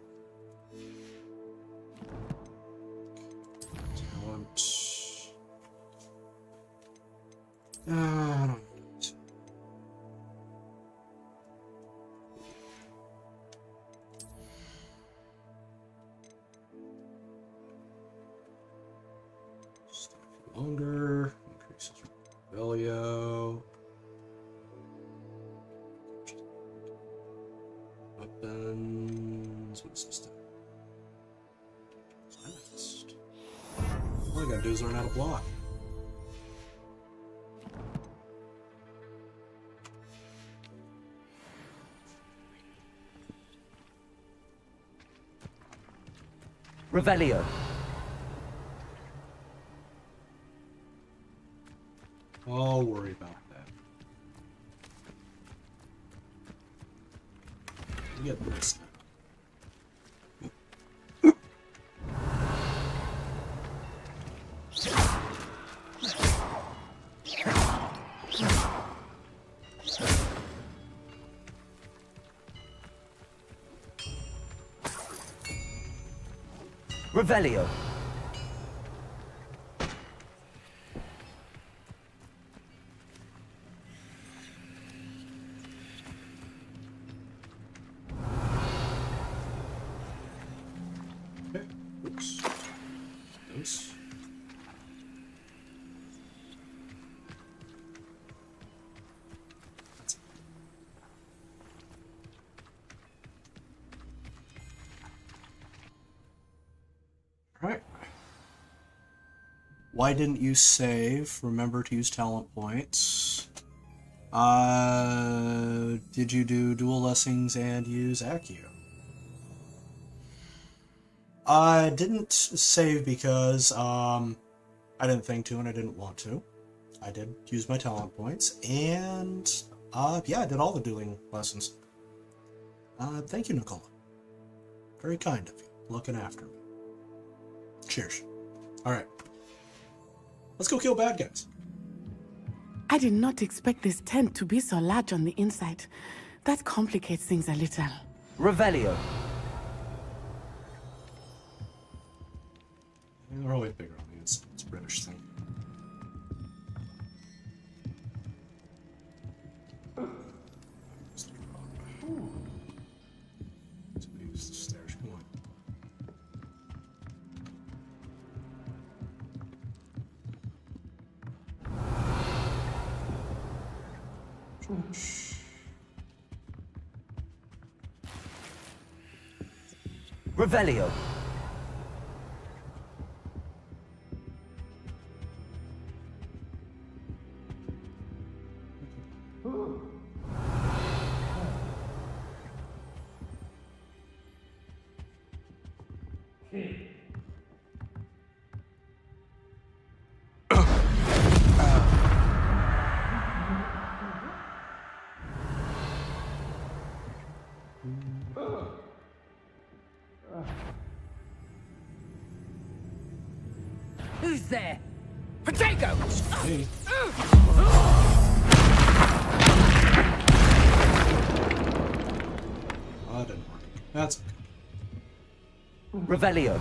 Speaker 1: Talent. I don't know. Longer, increases Velio. Weapons. What's this do? Silenced. All I gotta do is learn how to block.
Speaker 2: Revelio!
Speaker 1: I'll worry about that. Get this now.
Speaker 2: Revelio.
Speaker 1: Okay. Oops. Those. Alright. Why didn't you save? Remember to use talent points. Did you do dual lessons and use Accio? I didn't save because I didn't think to and I didn't want to. I did use my talent points and yeah, I did all the dueling lessons. Thank you, Nicola. Very kind of you, looking after me. Cheers. Alright. Let's go kill bad guys.
Speaker 17: I did not expect this tent to be so large on the inside. That complicates things a little.
Speaker 2: Revelio.
Speaker 1: They're always bigger on the inside. It's a British thing. Somebody used the stairs. Come on.
Speaker 2: Revelio.
Speaker 16: Who's there? Potato!
Speaker 1: Hey. That didn't work. That's okay.
Speaker 2: Revelio.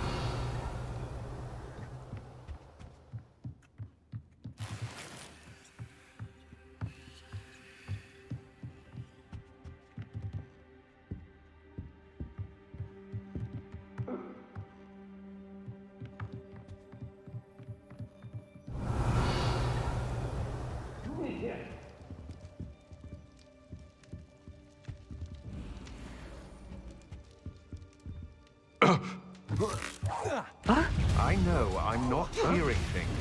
Speaker 15: I know, I'm not hearing things.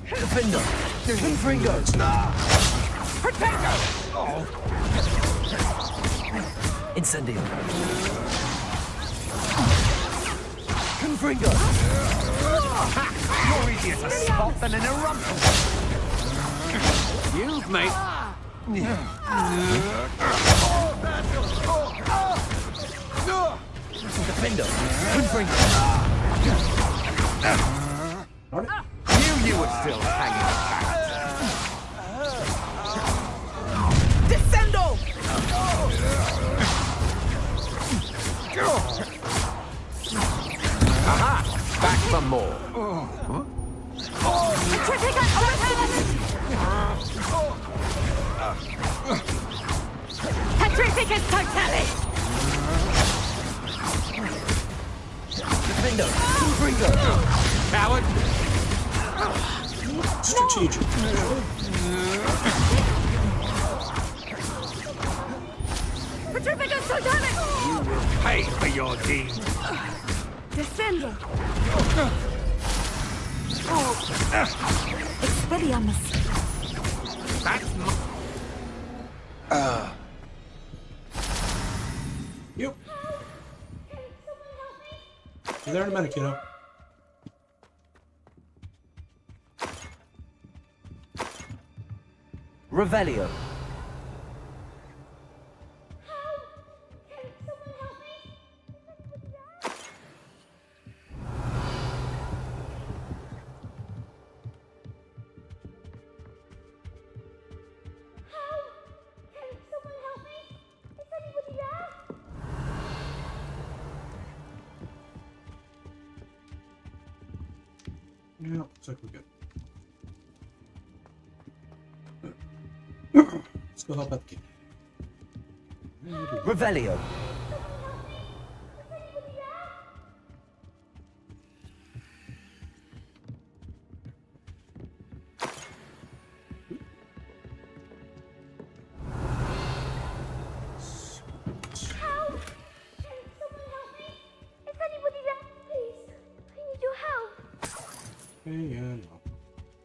Speaker 2: Defender. Confringo.
Speaker 16: Potato!
Speaker 2: Incendio. Confringo.
Speaker 16: You're easier to spot than an eruption. You've made...
Speaker 2: Defender. Confringo.
Speaker 16: Knew you were still hanging back.
Speaker 5: Descendo!
Speaker 16: Aha! Back for more.
Speaker 5: Petrificus Totalis!
Speaker 2: Defender. Confringo.
Speaker 16: Coward!
Speaker 1: Strategic.
Speaker 5: Petrificus Totalis!
Speaker 16: You will pay for your deeds.
Speaker 5: Descendo! Expelliarmus!
Speaker 16: That's
Speaker 1: Yep. Be there in a minute, kiddo.
Speaker 2: Revelio.
Speaker 1: Yeah, looks like we're good. Let's go help out the kid.
Speaker 2: Revelio.
Speaker 1: Hey, yeah, no.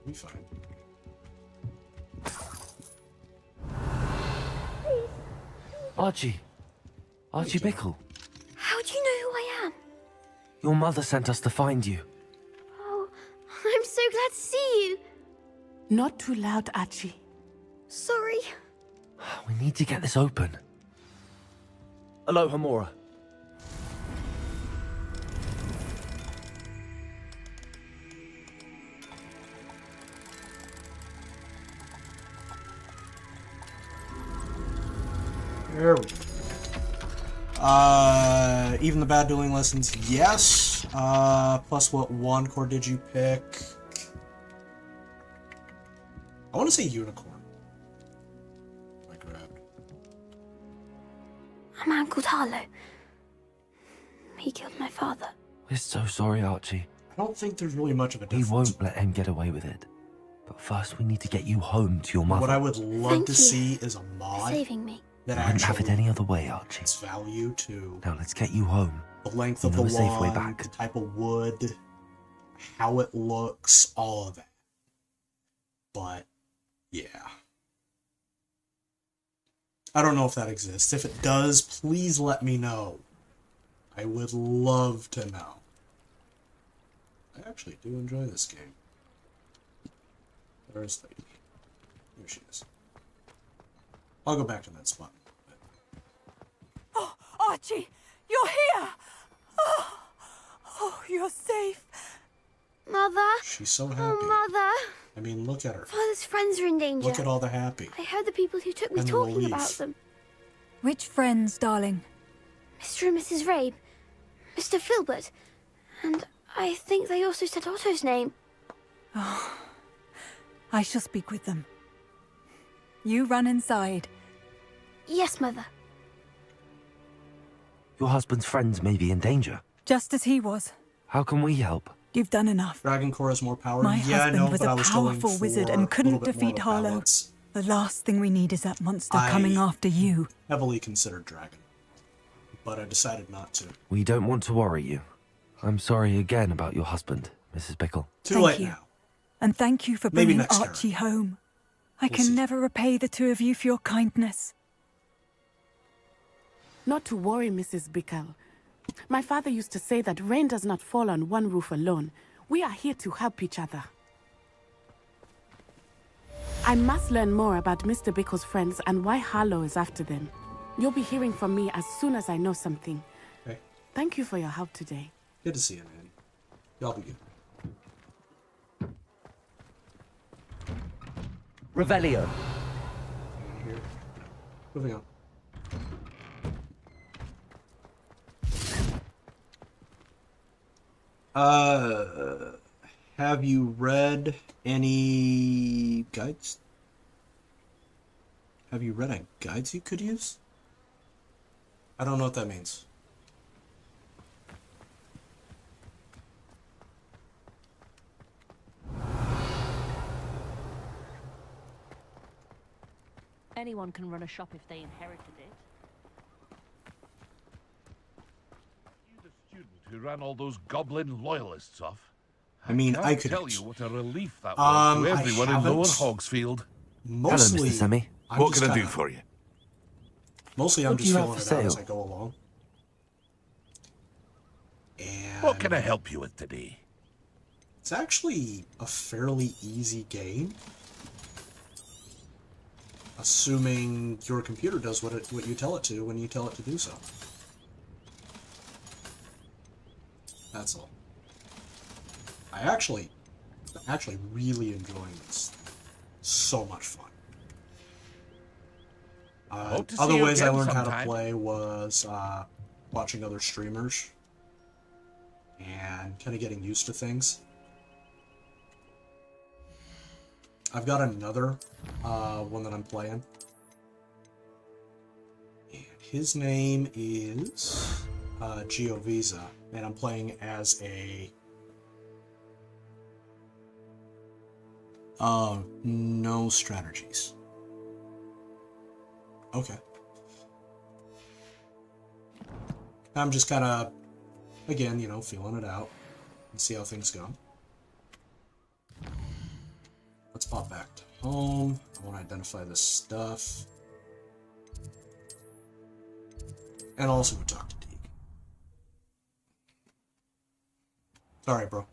Speaker 1: We'll be fine.
Speaker 2: Archie. Archie Bickle.
Speaker 10: How do you know who I am?
Speaker 2: Your mother sent us to find you.
Speaker 10: Oh, I'm so glad to see you.
Speaker 17: Not too loud, Archie.
Speaker 10: Sorry.
Speaker 2: We need to get this open. Hello, Hamura.
Speaker 1: There we go. Even the bad dueling lessons, yes. Plus what one core did you pick? I want to say unicorn. I grabbed.
Speaker 10: A man called Harlow. He killed my father.
Speaker 2: We're so sorry, Archie.
Speaker 1: I don't think there's really much of a
Speaker 2: We
Speaker 1: difference.
Speaker 2: won't let him get away with it. But first, we need to get you home to your mother.
Speaker 1: What I would love
Speaker 10: Thank
Speaker 1: to
Speaker 10: you
Speaker 1: see is a
Speaker 10: for
Speaker 1: mod
Speaker 10: saving me.
Speaker 1: that
Speaker 2: We wouldn't have it
Speaker 1: actually
Speaker 2: any other way, Archie.
Speaker 1: adds value to
Speaker 2: Now let's get you home.
Speaker 1: the length
Speaker 2: We
Speaker 1: of
Speaker 2: know
Speaker 1: the
Speaker 2: a safe way
Speaker 1: wand,
Speaker 2: back.
Speaker 1: the type of wood, how it looks, all of that. But, yeah. I don't know if that exists. If it does, please let me know. I would love to know. I actually do enjoy this game. Where is Lady? Here she is. I'll go back to that spot.
Speaker 5: Oh, Archie, you're here! Oh, you're safe.
Speaker 10: Mother?
Speaker 1: She's so happy.
Speaker 10: Oh, Mother.
Speaker 1: I mean, look at her.
Speaker 10: Father's friends are in danger.
Speaker 1: Look at all the happy.
Speaker 10: I heard the people who took me
Speaker 1: And the
Speaker 10: talking
Speaker 1: relief.
Speaker 10: about them.
Speaker 5: Which friends, darling?
Speaker 10: Mr. and Mrs. Rabe. Mr. Filbert. And I think they also said Otto's name.
Speaker 5: Oh, I shall speak with them. You run inside.
Speaker 10: Yes, Mother.
Speaker 2: Your husband's friends may be in danger.
Speaker 5: Just as he was.
Speaker 2: How can we help?
Speaker 5: You've done enough.
Speaker 1: Dragon Core has more power.
Speaker 5: My
Speaker 1: Yeah, I know,
Speaker 5: husband was
Speaker 1: but I
Speaker 5: a
Speaker 1: was going
Speaker 5: powerful wizard
Speaker 1: for
Speaker 5: and
Speaker 1: a
Speaker 5: couldn't
Speaker 1: little bit more
Speaker 5: defeat
Speaker 1: of a
Speaker 5: Harlow.
Speaker 1: balance.
Speaker 5: The last thing we need is that monster
Speaker 1: I-
Speaker 5: coming after you.
Speaker 1: Heavily considered dragon, but I decided not to.
Speaker 2: We don't want to worry you. I'm sorry again about your husband, Mrs. Bickle.
Speaker 1: Too
Speaker 5: Thank
Speaker 1: late
Speaker 5: you.
Speaker 1: now.
Speaker 5: And thank you for
Speaker 1: Maybe
Speaker 5: bringing
Speaker 1: next turn.
Speaker 5: Archie home. I
Speaker 1: We'll
Speaker 5: can
Speaker 1: see.
Speaker 5: never repay the two of you for your kindness.
Speaker 17: Not to worry, Mrs. Bickle. My father used to say that rain does not fall on one roof alone. We are here to help each other. I must learn more about Mr. Bickle's friends and why Harlow is after them. You'll be hearing from me as soon as I know something.
Speaker 1: Okay.
Speaker 17: Thank you for your help today.
Speaker 1: Good to see you, Nanny. Y'all be good.
Speaker 2: Revelio.
Speaker 1: Here. Moving on. Have you read any guides? Have you read any guides you could use? I don't know what that means.
Speaker 11: Anyone can run a shop if they inherited it.
Speaker 15: You the student who ran all those goblin loyalists off?
Speaker 1: I mean,
Speaker 15: can't
Speaker 1: I could
Speaker 15: tell you what a relief that was to
Speaker 1: I
Speaker 15: everyone in
Speaker 1: haven't.
Speaker 15: Lower Hogsfield.
Speaker 1: Mostly,
Speaker 2: Hello, Mr. Semi.
Speaker 1: I'm
Speaker 15: What
Speaker 1: just
Speaker 15: can I do
Speaker 1: kinda-
Speaker 15: for you?
Speaker 1: Mostly, I'm
Speaker 2: What do
Speaker 1: just
Speaker 2: you have
Speaker 1: filling
Speaker 2: for
Speaker 1: it out as
Speaker 2: sale?
Speaker 1: I go along. And
Speaker 15: What can I help you with today?
Speaker 1: it's actually a fairly easy game, assuming your computer does what you tell it to when you tell it to do so. That's all. I'm actually really enjoying this. So much fun.
Speaker 15: Hope to see
Speaker 1: Other
Speaker 15: you
Speaker 1: ways I
Speaker 15: again
Speaker 1: learned how to
Speaker 15: sometime.
Speaker 1: play was watching other streamers and kind of getting used to things. I've got another one that I'm playing. And his name is Giovisa, and I'm playing as a no strategies. Okay. I'm just kind of, again, you know, feeling it out and see how things go. Let's pop back to home. I want to identify this stuff. And also go talk to Deke. Sorry, bro.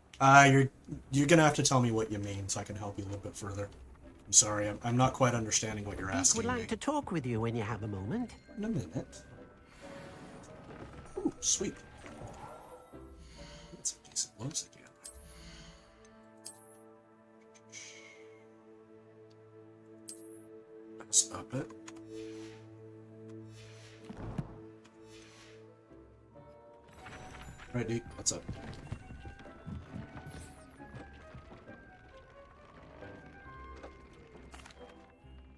Speaker 1: You're gonna have to tell me what you mean so I can help you a little bit further. I'm sorry, I'm not quite understanding what you're asking
Speaker 20: Deke would like
Speaker 1: me.
Speaker 20: to talk with you when you have a moment.
Speaker 1: In a minute. Ooh, sweet. That's a decent looks again. Let's up it. Right, Deke, what's up?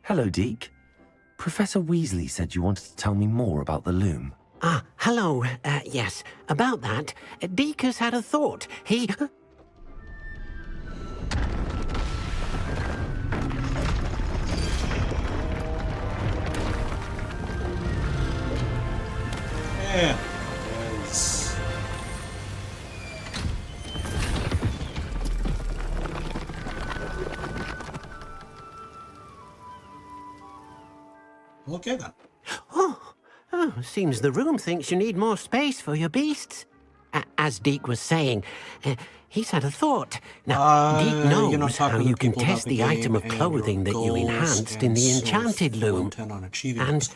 Speaker 2: Hello, Deke. Professor Weasley said you wanted to tell me more about the loom.
Speaker 20: Ah, hello. Yes, about that. Deke has had a thought. He...
Speaker 1: Yeah. Yes. Okay then.
Speaker 20: Oh, seems the room thinks you need more space for your beasts. As Deke was saying, he's had a thought. Now, Deke knows how you can test the item of clothing that you enhanced in the enchanted loom, and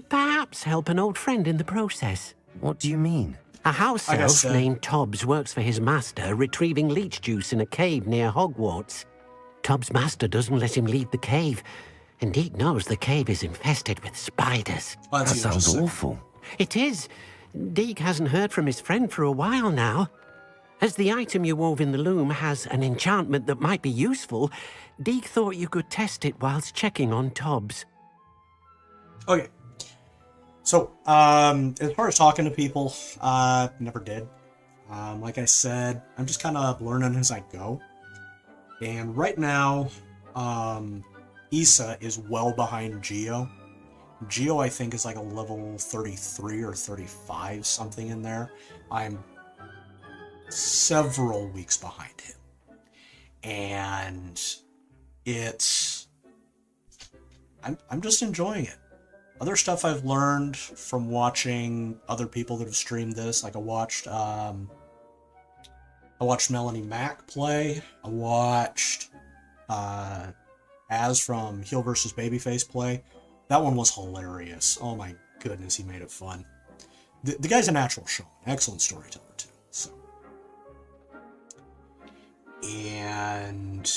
Speaker 20: perhaps help an old friend in the process.
Speaker 2: What do you mean?
Speaker 20: A house elf named Tobbs works for his master, retrieving leech juice in a cave near Hogwarts. Tobbs' master doesn't let him leave the cave, and Deke knows the cave is infested with spiders.
Speaker 2: That sounds awful.
Speaker 20: It is. Deke hasn't heard from his friend for a while now. As the item you wove in the loom has an enchantment that might be useful, Deke thought you could test it whilst checking on Tobbs.
Speaker 1: Okay. So, as far as talking to people, never did. Like I said, I'm just kind of learning as I go. And right now, Issa is well behind Geo. Geo, I think, is like a level 33 or 35, something in there. I'm several weeks behind him. And it's... I'm just enjoying it. Other stuff I've learned from watching other people that have streamed this, like I watched Melanie Mac play. I watched Az from Heel vs. Babyface play. That one was hilarious. Oh my goodness, he made it fun. The guy's a natural showman. Excellent storyteller, too. So. And...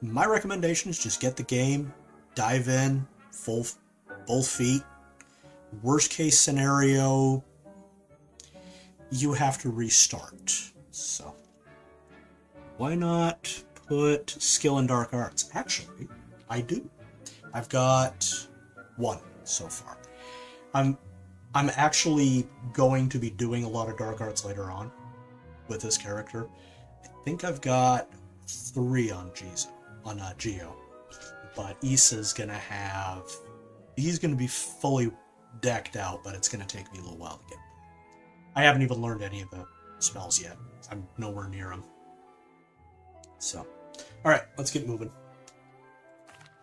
Speaker 1: my recommendation is just get the game, dive in, both feet. Worst case scenario, you have to restart. So, why not put skill in dark arts? Actually, I do. I've got one so far. I'm actually going to be doing a lot of dark arts later on with this character. I think I've got 3 on Geo, but Issa's gonna he's gonna be fully decked out, but it's gonna take me a little while to get. I haven't even learned any of the spells yet. I'm nowhere near them. So, all right, let's get moving.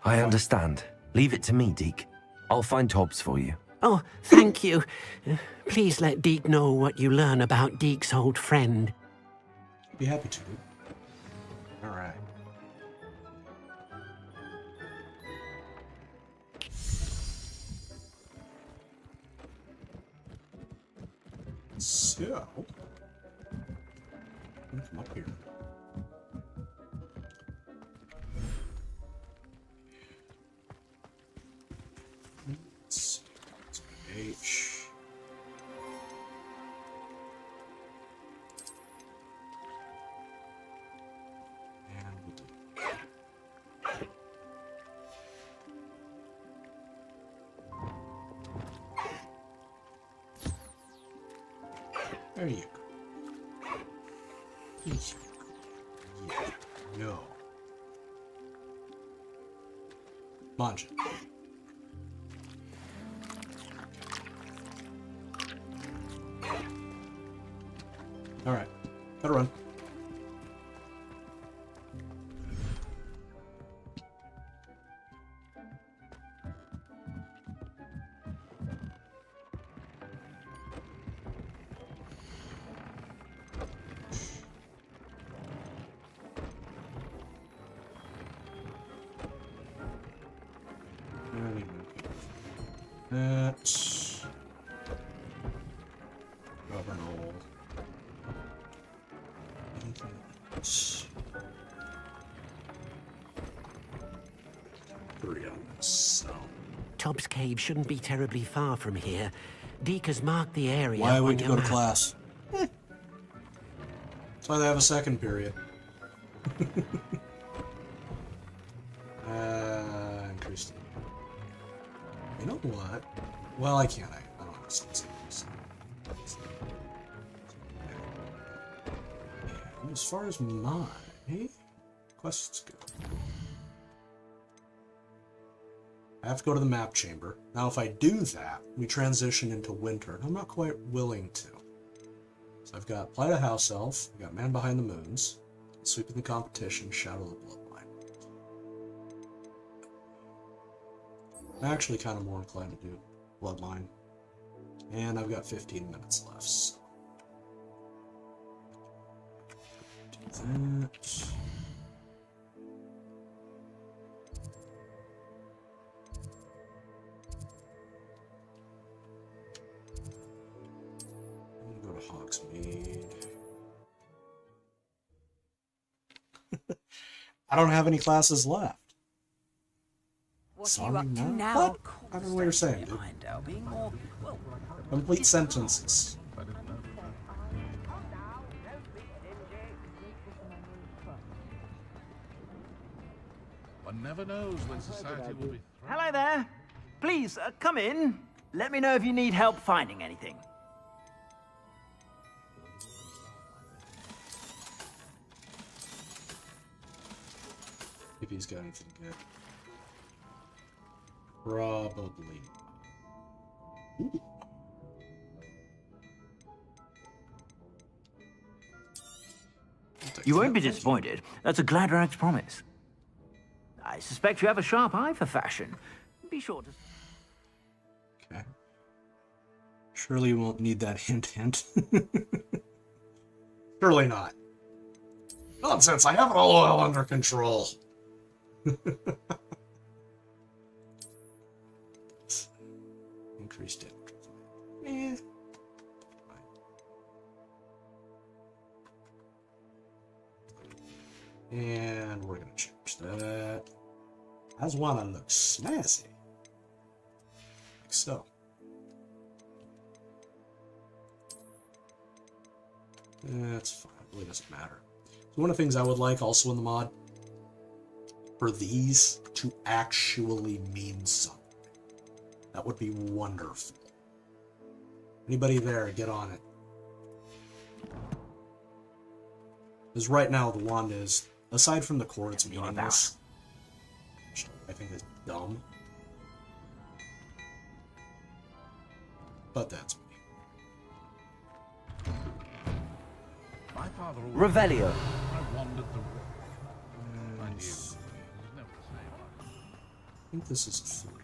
Speaker 2: I understand. Leave it to me, Deke. I'll find Tobbs for you.
Speaker 20: Oh, thank you. Please let Deke know what you learn about Deke's old friend.
Speaker 1: Be happy to. All right. So, I'm gonna come up here. Let's H. There you go. Yeah. No. Munch. Alright. Gotta run. That's rubber knoll. Anything else? 3 on this, so.
Speaker 20: Tubbs Cave shouldn't be terribly far from here. Deke has marked the area.
Speaker 1: Why
Speaker 20: on
Speaker 1: wait to
Speaker 20: your
Speaker 1: go to
Speaker 20: map.
Speaker 1: class? That's why they have a second period. Increased. You know what? Well, I can't. I don't understand this. And as far as my quests go, I have to go to the map chamber. Now, if I do that, we transition into winter, and I'm not quite willing to. So I've got Plight of House Elf, I've got Man Behind the Moons, Sweeping the Competition, Shadow of the Bloodline. I'm actually kind of more inclined to do Bloodline. And I've got 15 minutes left, so. Do that. I'm gonna go to Hogsmeade. I don't have any classes left.
Speaker 5: What are you up to now?
Speaker 1: What? I don't know what you're saying, dude. Complete sentences.
Speaker 15: One never knows when society will be.
Speaker 3: Hello there. Please, come in. Let me know if you need help finding anything.
Speaker 1: If he's got anything good. Probably. Ooh.
Speaker 3: You won't be disappointed. That's a Gladrag's promise. I suspect you have a sharp eye for fashion. Be sure to...
Speaker 1: Okay. Surely you won't need that hint. Surely not. Nonsense, I have it all under control. Increased damage. And we're gonna change that. I just wanna look snazzy. Like so. That's fine, it really doesn't matter. So one of the things I would like also in the mod, for these to actually mean something. That would be wonderful. Anybody there, get on it. Because right now the wand is, aside from the core, it's meaningless. Which I think is dumb. But that's me.
Speaker 15: My father always
Speaker 3: Revelio.
Speaker 15: I wandered the road. I knew. It was never the same.
Speaker 1: I think this is a 3.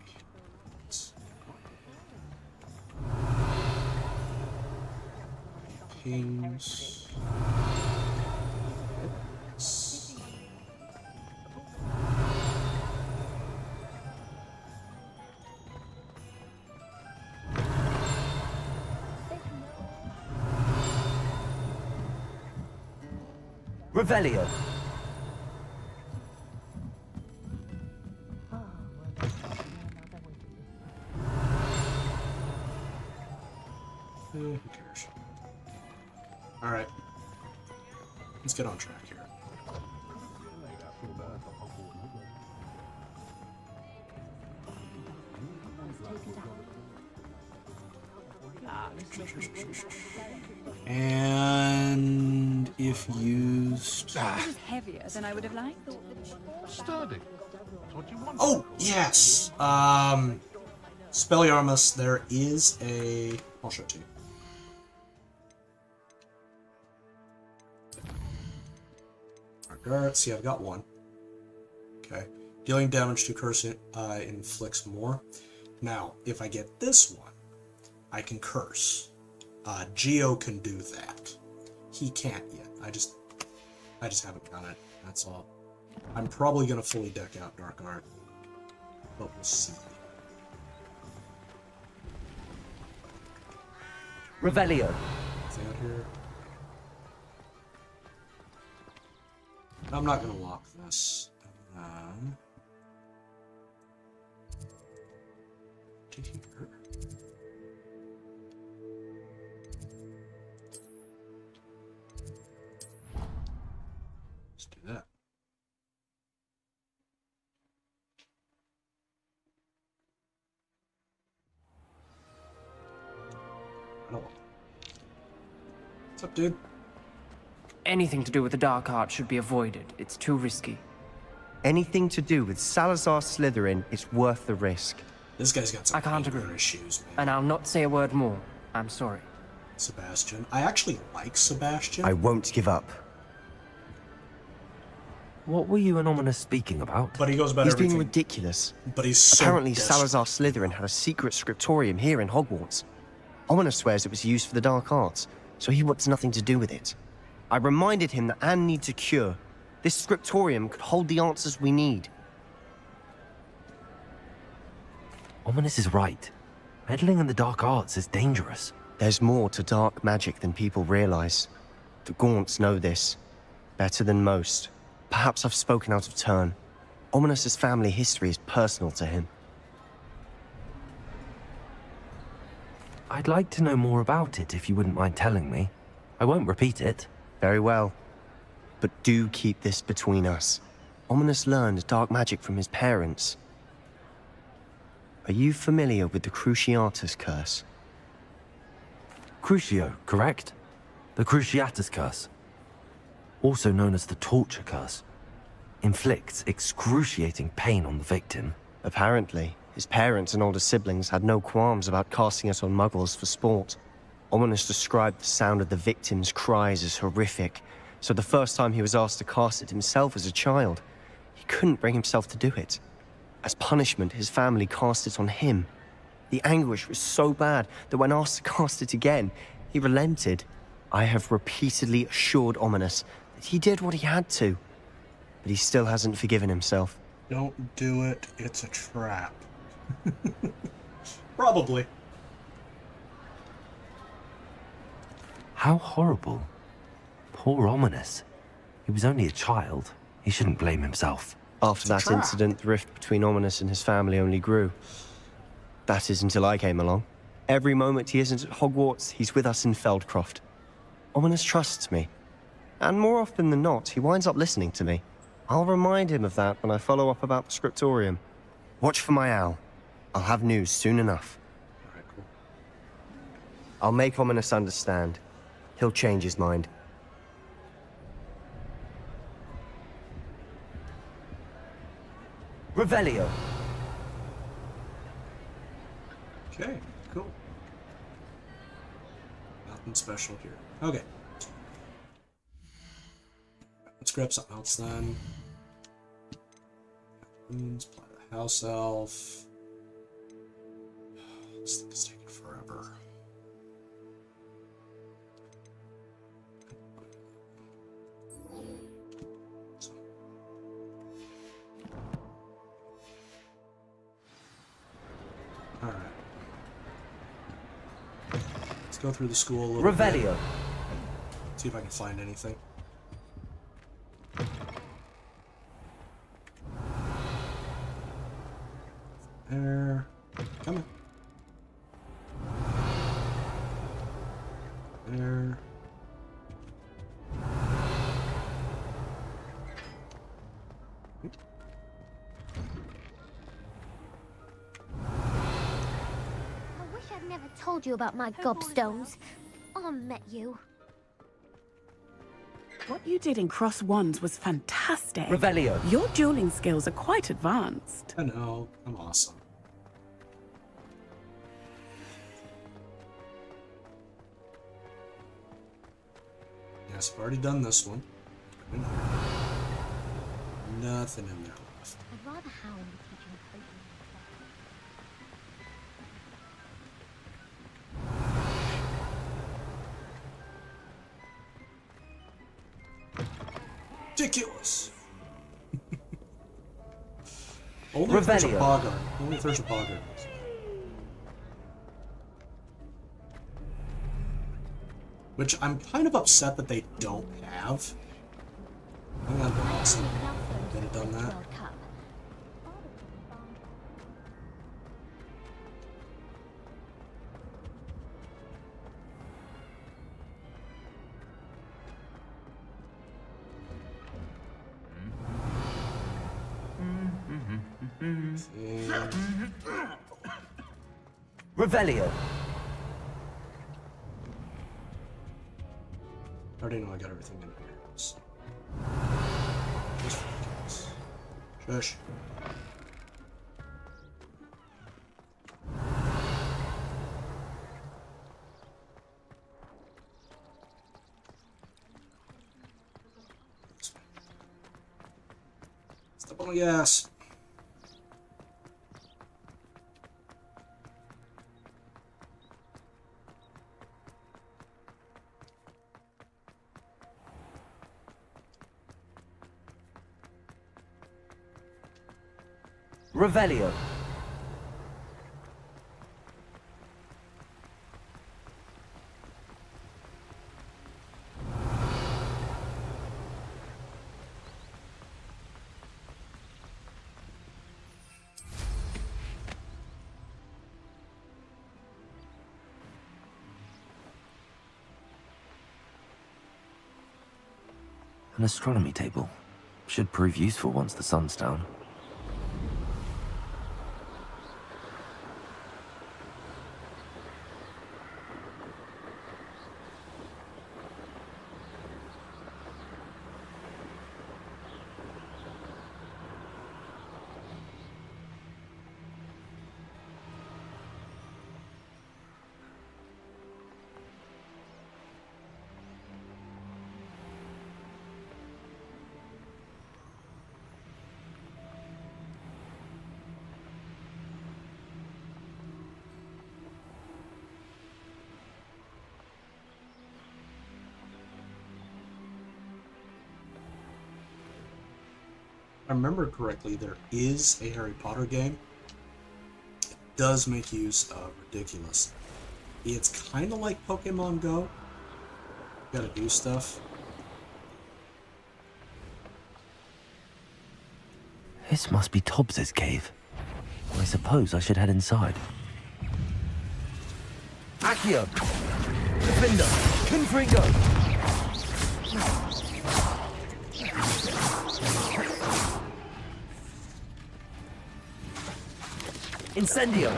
Speaker 1: Kings.
Speaker 3: Revelio.
Speaker 1: Who cares? Alright. Let's get on track here. And if used...
Speaker 4: This is heavier than I would have liked.
Speaker 15: Sturdy. That's what you want.
Speaker 1: Oh, yes! Spelliarmus, there is a... I'll show it to you. Hogwart, see, I've got one. Okay. Dealing damage to curse inflicts more. Now, if I get this one, I can curse. Geo can do that. He can't yet. I just haven't done it. That's all. I'm probably gonna fully deck out Dark Art, but we'll see.
Speaker 7: Revelio.
Speaker 1: Is he out here? I'm not gonna lock this. To here. Let's do that. Hello. What's up, dude?
Speaker 7: Anything to do with the dark art should be avoided. It's too risky.
Speaker 19: Anything to do with Salazar Slytherin is worth the risk.
Speaker 1: This guy's got some
Speaker 7: I can't agree.
Speaker 1: issues, man.
Speaker 7: And I'll not say a word more. I'm sorry.
Speaker 1: Sebastian. I actually like Sebastian.
Speaker 19: I won't give up.
Speaker 2: What were you and Ominous speaking about?
Speaker 1: But he goes about
Speaker 19: He's
Speaker 1: everything.
Speaker 19: being ridiculous.
Speaker 1: But he's so
Speaker 19: Apparently
Speaker 1: desperate.
Speaker 19: Salazar Slytherin had a secret scriptorium here in Hogwarts. Ominous swears it was used for the dark arts, so he wants nothing to do with it. I reminded him that Anne needs a cure. This scriptorium could hold the answers we need.
Speaker 2: Ominous is right. Meddling in the dark arts is dangerous.
Speaker 19: There's more to dark magic than people realize. The Gaunts know this. Better than most. Perhaps I've spoken out of turn. Ominous's family history is personal to him.
Speaker 2: I'd like to know more about it if you wouldn't mind telling me. I won't repeat it.
Speaker 19: Very well. But do keep this between us. Ominous learned dark magic from his parents. Are you familiar with the Cruciatus Curse?
Speaker 2: Crucio, correct? The Cruciatus Curse. Also known as the Torture Curse. Inflicts excruciating pain on the victim.
Speaker 19: Apparently, his parents and older siblings had no qualms about casting it on muggles for sport. Ominous described the sound of the victim's cries as horrific, so the first time he was asked to cast it himself as a child, he couldn't bring himself to do it. As punishment, his family cast it on him. The anguish was so bad that when asked to cast it again, he relented. I have repeatedly assured Ominous that he did what he had to, but he still hasn't forgiven himself.
Speaker 1: Don't do it. It's a trap. Probably.
Speaker 2: How horrible. Poor Ominous. He was only a child. He shouldn't blame himself.
Speaker 19: After that incident, the rift between Ominous and his family only grew. That is until I came along. Every moment he isn't at Hogwarts, he's with us in Feldcroft. Ominous trusts me. And more often than not, he winds up listening to me. I'll remind him of that when I follow up about the scriptorium. Watch for my owl. I'll have news soon enough.
Speaker 1: Alright, cool.
Speaker 19: I'll make Ominous understand. He'll change his mind.
Speaker 7: Revelio.
Speaker 1: Okay, cool. Nothing special here. Okay. Let's grab something else then. Apply the house elf. This thing is taking forever. Alright. Let's go through the school a little
Speaker 7: Revelio.
Speaker 1: bit. See if I can find anything. There. Come on. There.
Speaker 10: I wish I'd I've never told you about my gobstones. I met you.
Speaker 17: What you did in Cross Wands was fantastic.
Speaker 2: Revelio.
Speaker 17: Your dueling skills are quite advanced.
Speaker 1: I know. I'm awesome. Yes, I've already done this one. Nothing in there left.
Speaker 10: I'd rather hound the teaching
Speaker 1: Ridiculous. Only if there's a boggart. Only if there's a boggart. Which I'm kind of upset that they don't have. I think that'd be awesome if they'd have done that.
Speaker 2: Revelio.
Speaker 1: I already know I got everything in here. So. Shush. Step on the gas.
Speaker 2: Revelio. An astronomy table. Should prove useful once the sun's down.
Speaker 1: I remember correctly, there is a Harry Potter game. It does make use of Ridiculous. It's kind of like Pokemon Go. You gotta do stuff.
Speaker 2: This must be Tobbs's cave. I suppose I should head inside. Accio! Defender! Confringo! Incendio!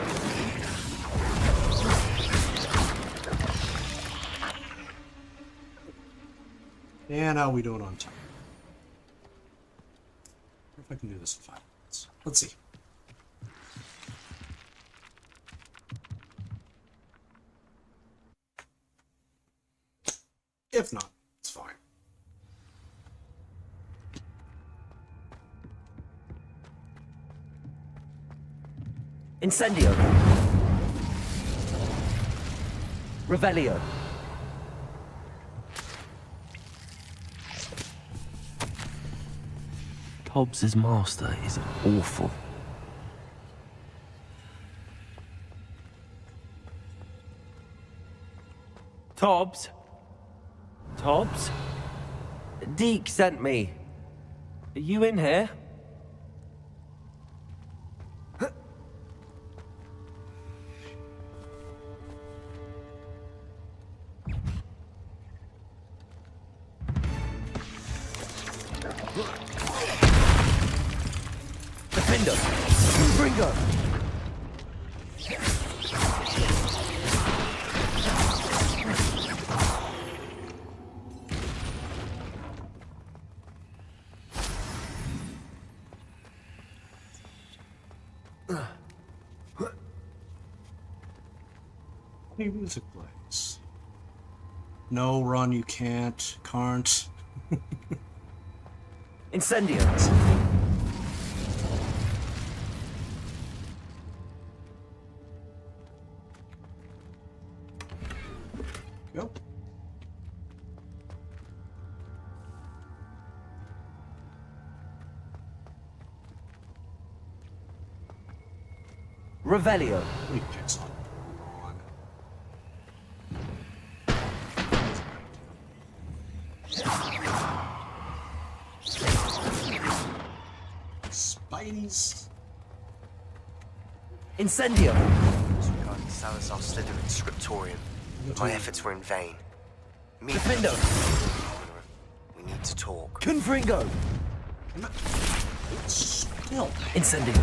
Speaker 1: And how are we doing on time? I wonder if I can do this in 5 minutes. Let's see. If not, it's fine.
Speaker 2: Incendio! Revelio! Tobbs's master is awful. Tobbs? Tobbs? Deke sent me. Are you in here? Defender! Bringo!
Speaker 1: New music plays. No, run, you can't. Can't.
Speaker 2: Incendio.
Speaker 1: Go.
Speaker 2: Revelio.
Speaker 1: He picks on wrong. Spideys.
Speaker 2: Incendio.
Speaker 19: Regarding Salazar Slytherin scriptorium, my efforts were in vain. Meet
Speaker 2: Defendo.
Speaker 19: We need to talk.
Speaker 2: Confringo.
Speaker 1: Still.
Speaker 2: Incendio.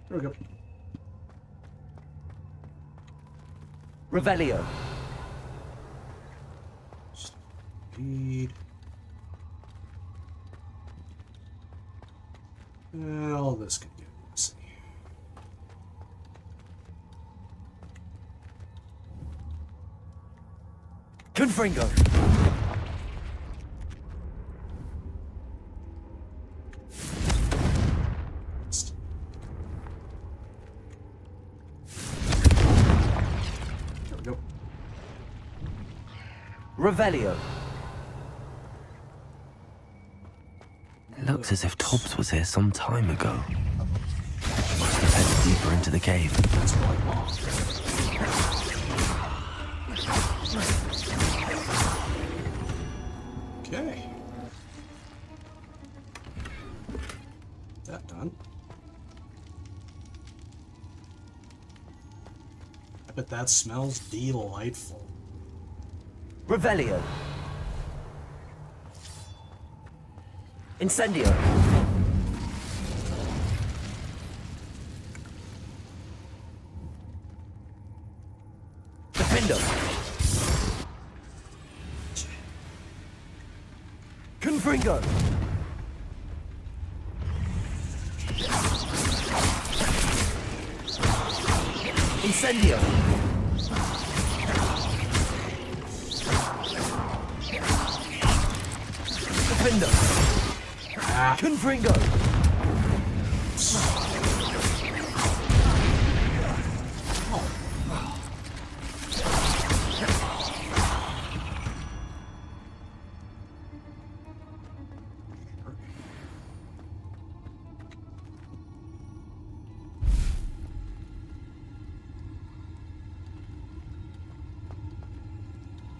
Speaker 1: There we go.
Speaker 2: Revelio.
Speaker 1: Speed. All this can get messy.
Speaker 2: Confringo.
Speaker 1: There we go.
Speaker 2: Revelio. It looks as if Tobbs was here some time ago. Must have headed deeper into the cave.
Speaker 1: That's quite long. Okay. That done. I bet that smells delightful.
Speaker 2: Revelio. Incendio. Defendo. Confringo. Incendio. Defendo. Confringo.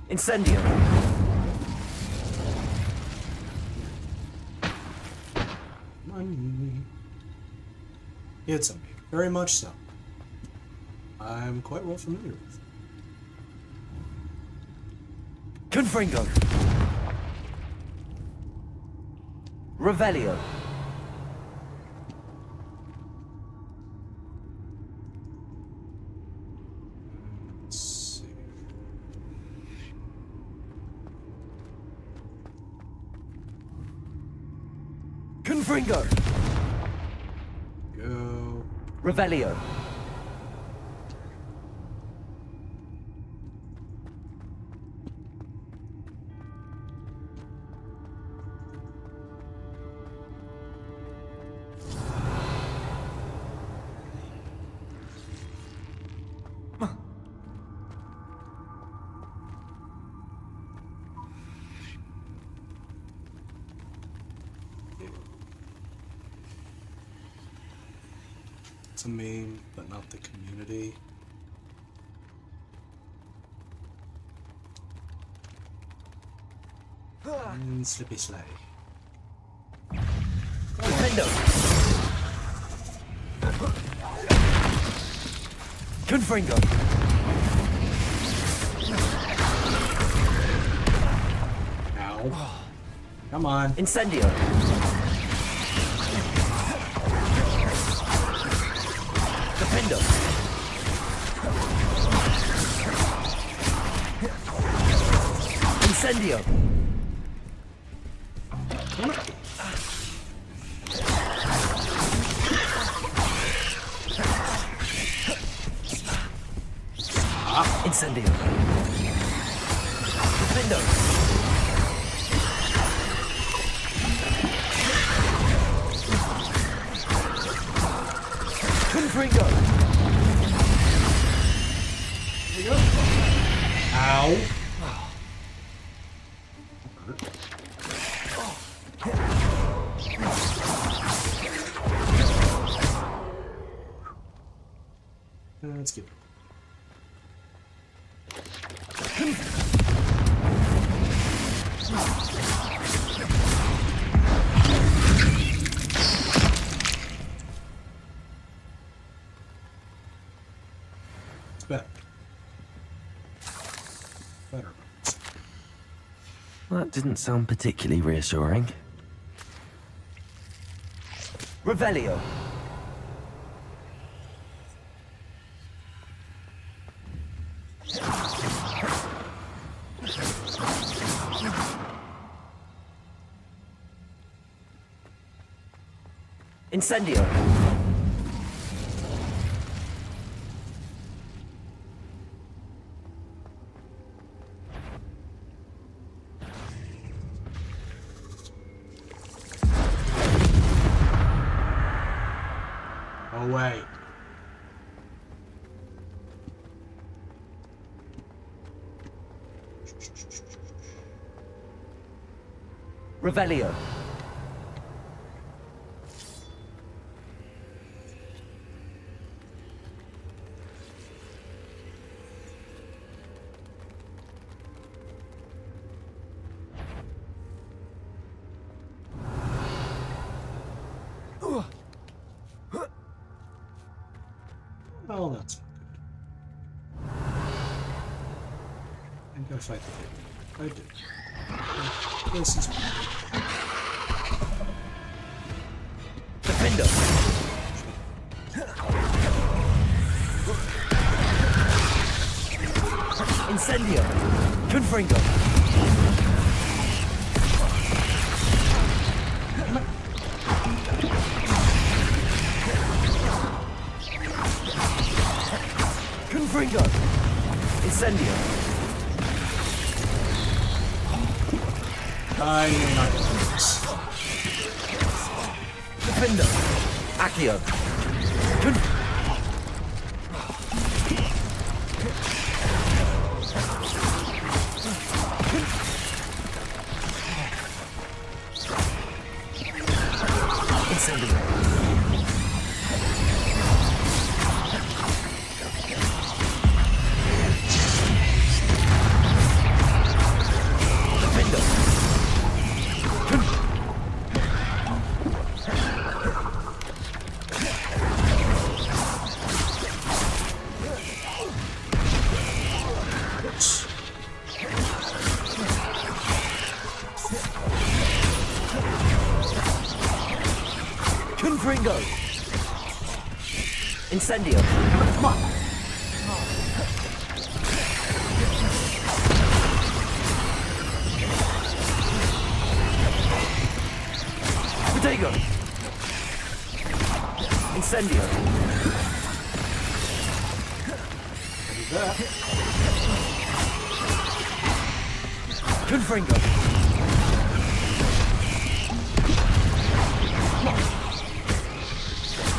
Speaker 2: Incendio.
Speaker 1: Money. It's a me. Very much so. I'm quite well familiar with it.
Speaker 2: Confringo. Revelio.
Speaker 1: Let's see.
Speaker 2: Confringo.
Speaker 1: Go.
Speaker 2: Revelio.
Speaker 1: It's a meme, but not the community. And Slippy Slay.
Speaker 2: Defendo. Confringo.
Speaker 1: Ow. Come on.
Speaker 2: Incendio. Defendo. Incendio. Incendio. Defendo. Confringo.
Speaker 1: Ow. Let's get it. It's better. Better.
Speaker 2: That didn't sound particularly reassuring. Revelio. Incendio.
Speaker 1: Away.
Speaker 2: Revelio.
Speaker 1: Oh, that's not good. I'm gonna fight the thing. I did. This is
Speaker 2: Defendo. Incendio. Confringo. Confringo. Incendio.
Speaker 1: I'm not gonna do this.
Speaker 2: Defendo. Accio. Incendio. Confringo. Incendio. Come on. Bigeot. Incendio. Confringo.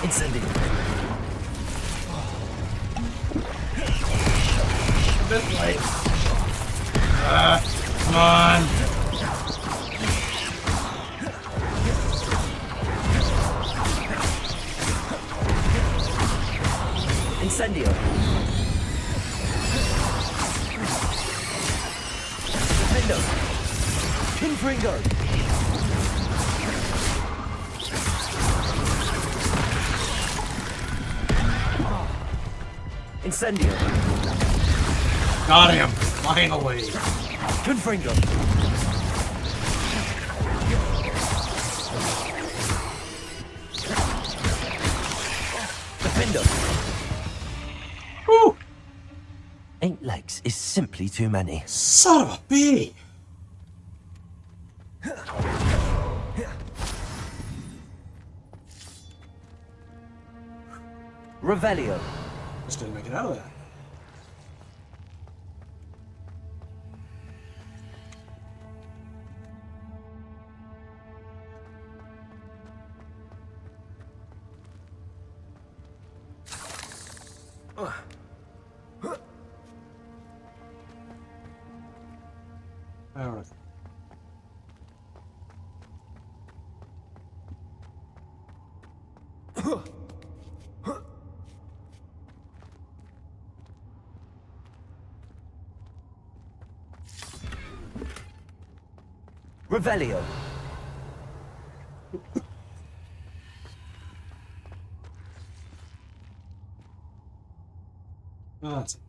Speaker 2: Incendio.
Speaker 1: A bit late. Come on.
Speaker 2: Incendio. Defendo. Confringo. Incendio.
Speaker 1: Got him. Finally.
Speaker 2: Confringo. Defendo.
Speaker 1: Whew.
Speaker 2: 8 legs is simply too many.
Speaker 1: Son of a bee.
Speaker 2: Revelio.
Speaker 1: Just didn't make it out of that. All right.
Speaker 2: Revelio.
Speaker 1: Oh, that's it.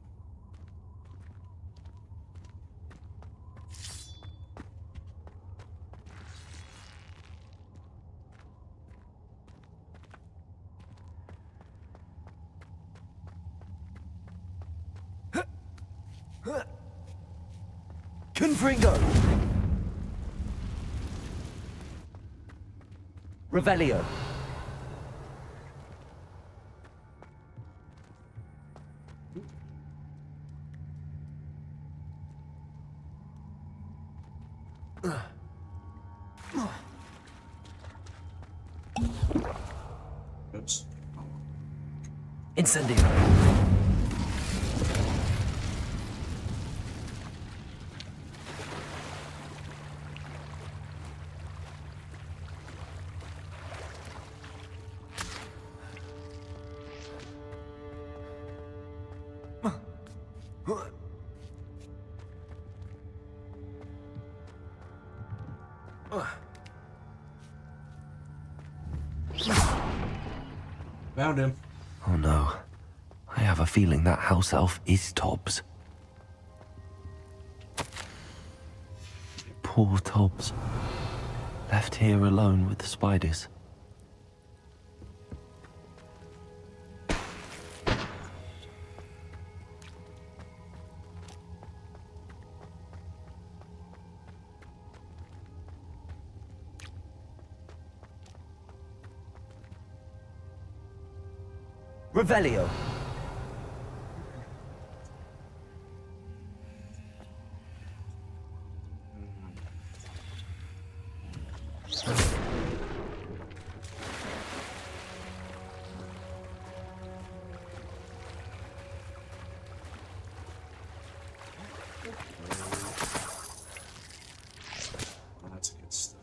Speaker 2: Confringo. Revelio.
Speaker 1: Oops.
Speaker 2: Incendio.
Speaker 1: Found him.
Speaker 2: Oh no. I have a feeling that house elf is Tobbs. Poor Tobbs. Left here alone with the spiders. Revelio.
Speaker 1: That's good stuff.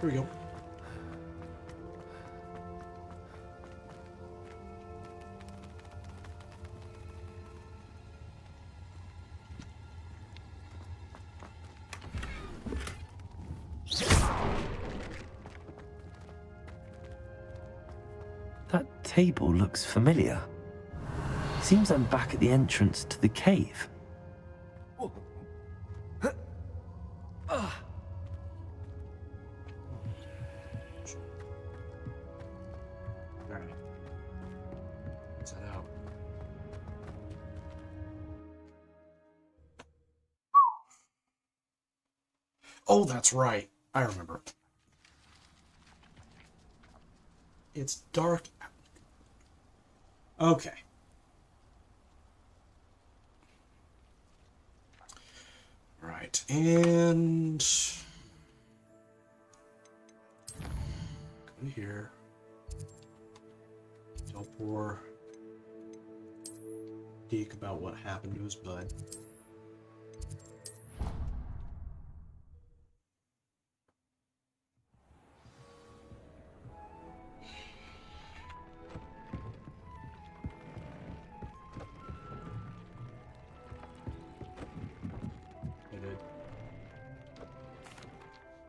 Speaker 1: Here we go.
Speaker 2: That table looks familiar. Seems I'm back at the entrance to the cave.
Speaker 1: Alright. Let's head out. Oh, that's right. I remember. It's dark. Okay. Right, and go here. Tell poor Deke about what happened to his bud.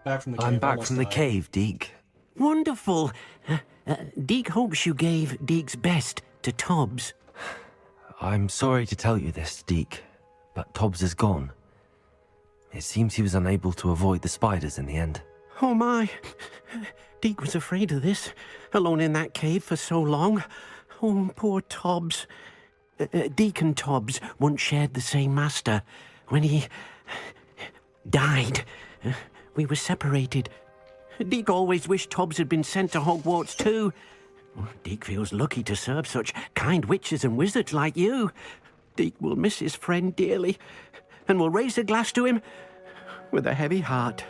Speaker 1: Back from the cave.
Speaker 2: I'm back
Speaker 1: almost
Speaker 2: from the
Speaker 1: died.
Speaker 2: cave, Deke.
Speaker 20: Wonderful. Deke hopes you gave Deke's best to Tobbs.
Speaker 2: I'm sorry to tell you this, Deke, but Tobbs is gone. It seems he was unable to avoid the spiders in the end.
Speaker 20: Oh my. Deke was afraid of this, alone in that cave for so long. Oh, poor Tobbs. Deacon Tobbs once shared the same master. When he died, we were separated. Deke always wished Tobbs had been sent to Hogwarts too. Deke feels lucky to serve such kind witches and wizards like you. Deke will miss his friend dearly, and will raise a glass to him with a heavy heart.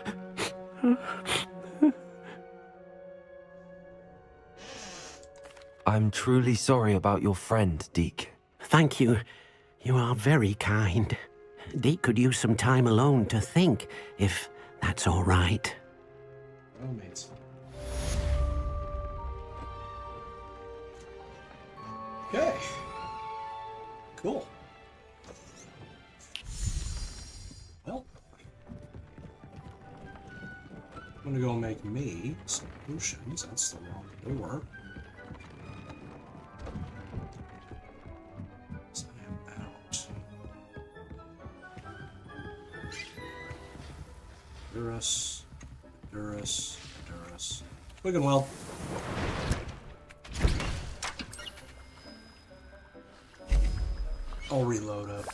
Speaker 2: I'm truly sorry about your friend, Deke.
Speaker 20: Thank you. You are very kind. Deke could use some time alone to think, if that's all right.
Speaker 1: Oh, mates. Okay. Cool. Well, I'm gonna go make me some potions. That's the wrong door. So I am out. Durus, Durus, Durus. Quick and well. I'll reload it.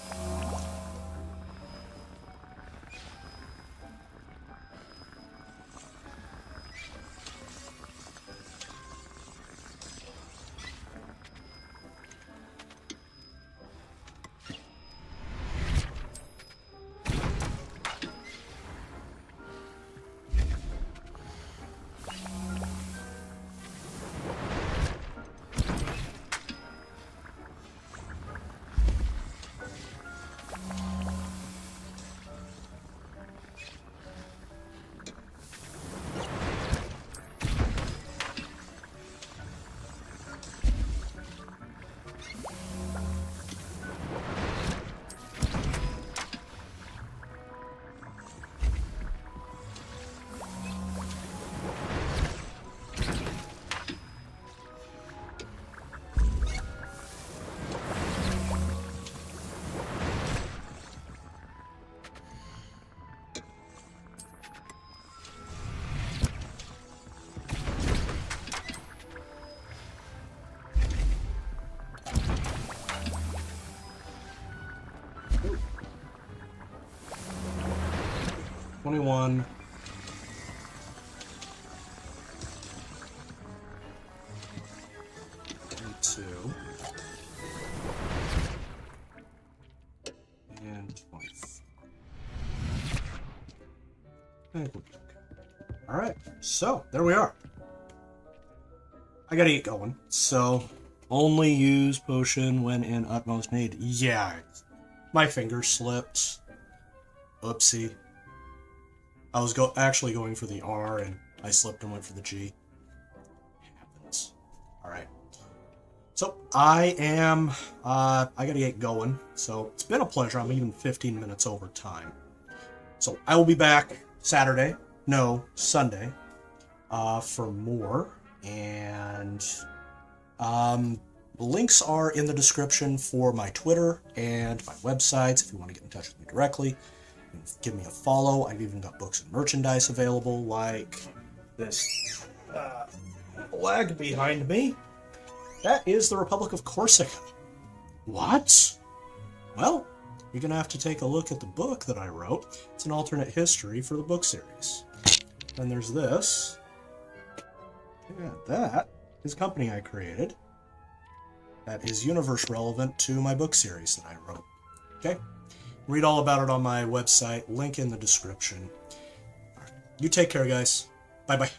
Speaker 1: Ooh. 21. And 24. Alright, so there we are. I gotta get going. So, only use potion when in utmost need. Yeah, my finger slipped. Oopsie. I was actually going for the R and I slipped and went for the G. It happens. Alright. So, I gotta get going. So, it's been a pleasure. I'm even 15 minutes over time. So, I will be back Saturday. No, Sunday. For more. And, links are in the description for my Twitter and my websites if you want to get in touch with me directly. Give me a follow. I've even got books and merchandise available, like this flag behind me. That is the Republic of Corsica. What? Well, you're going to have to take a look at the book that I wrote. It's an alternate history for the book series. Then there's this. Yeah, that is a company I created. That is universe relevant to my book series that I wrote. Okay? Read all about it on my website. Link in the description. All right. You take care, guys. Bye-bye.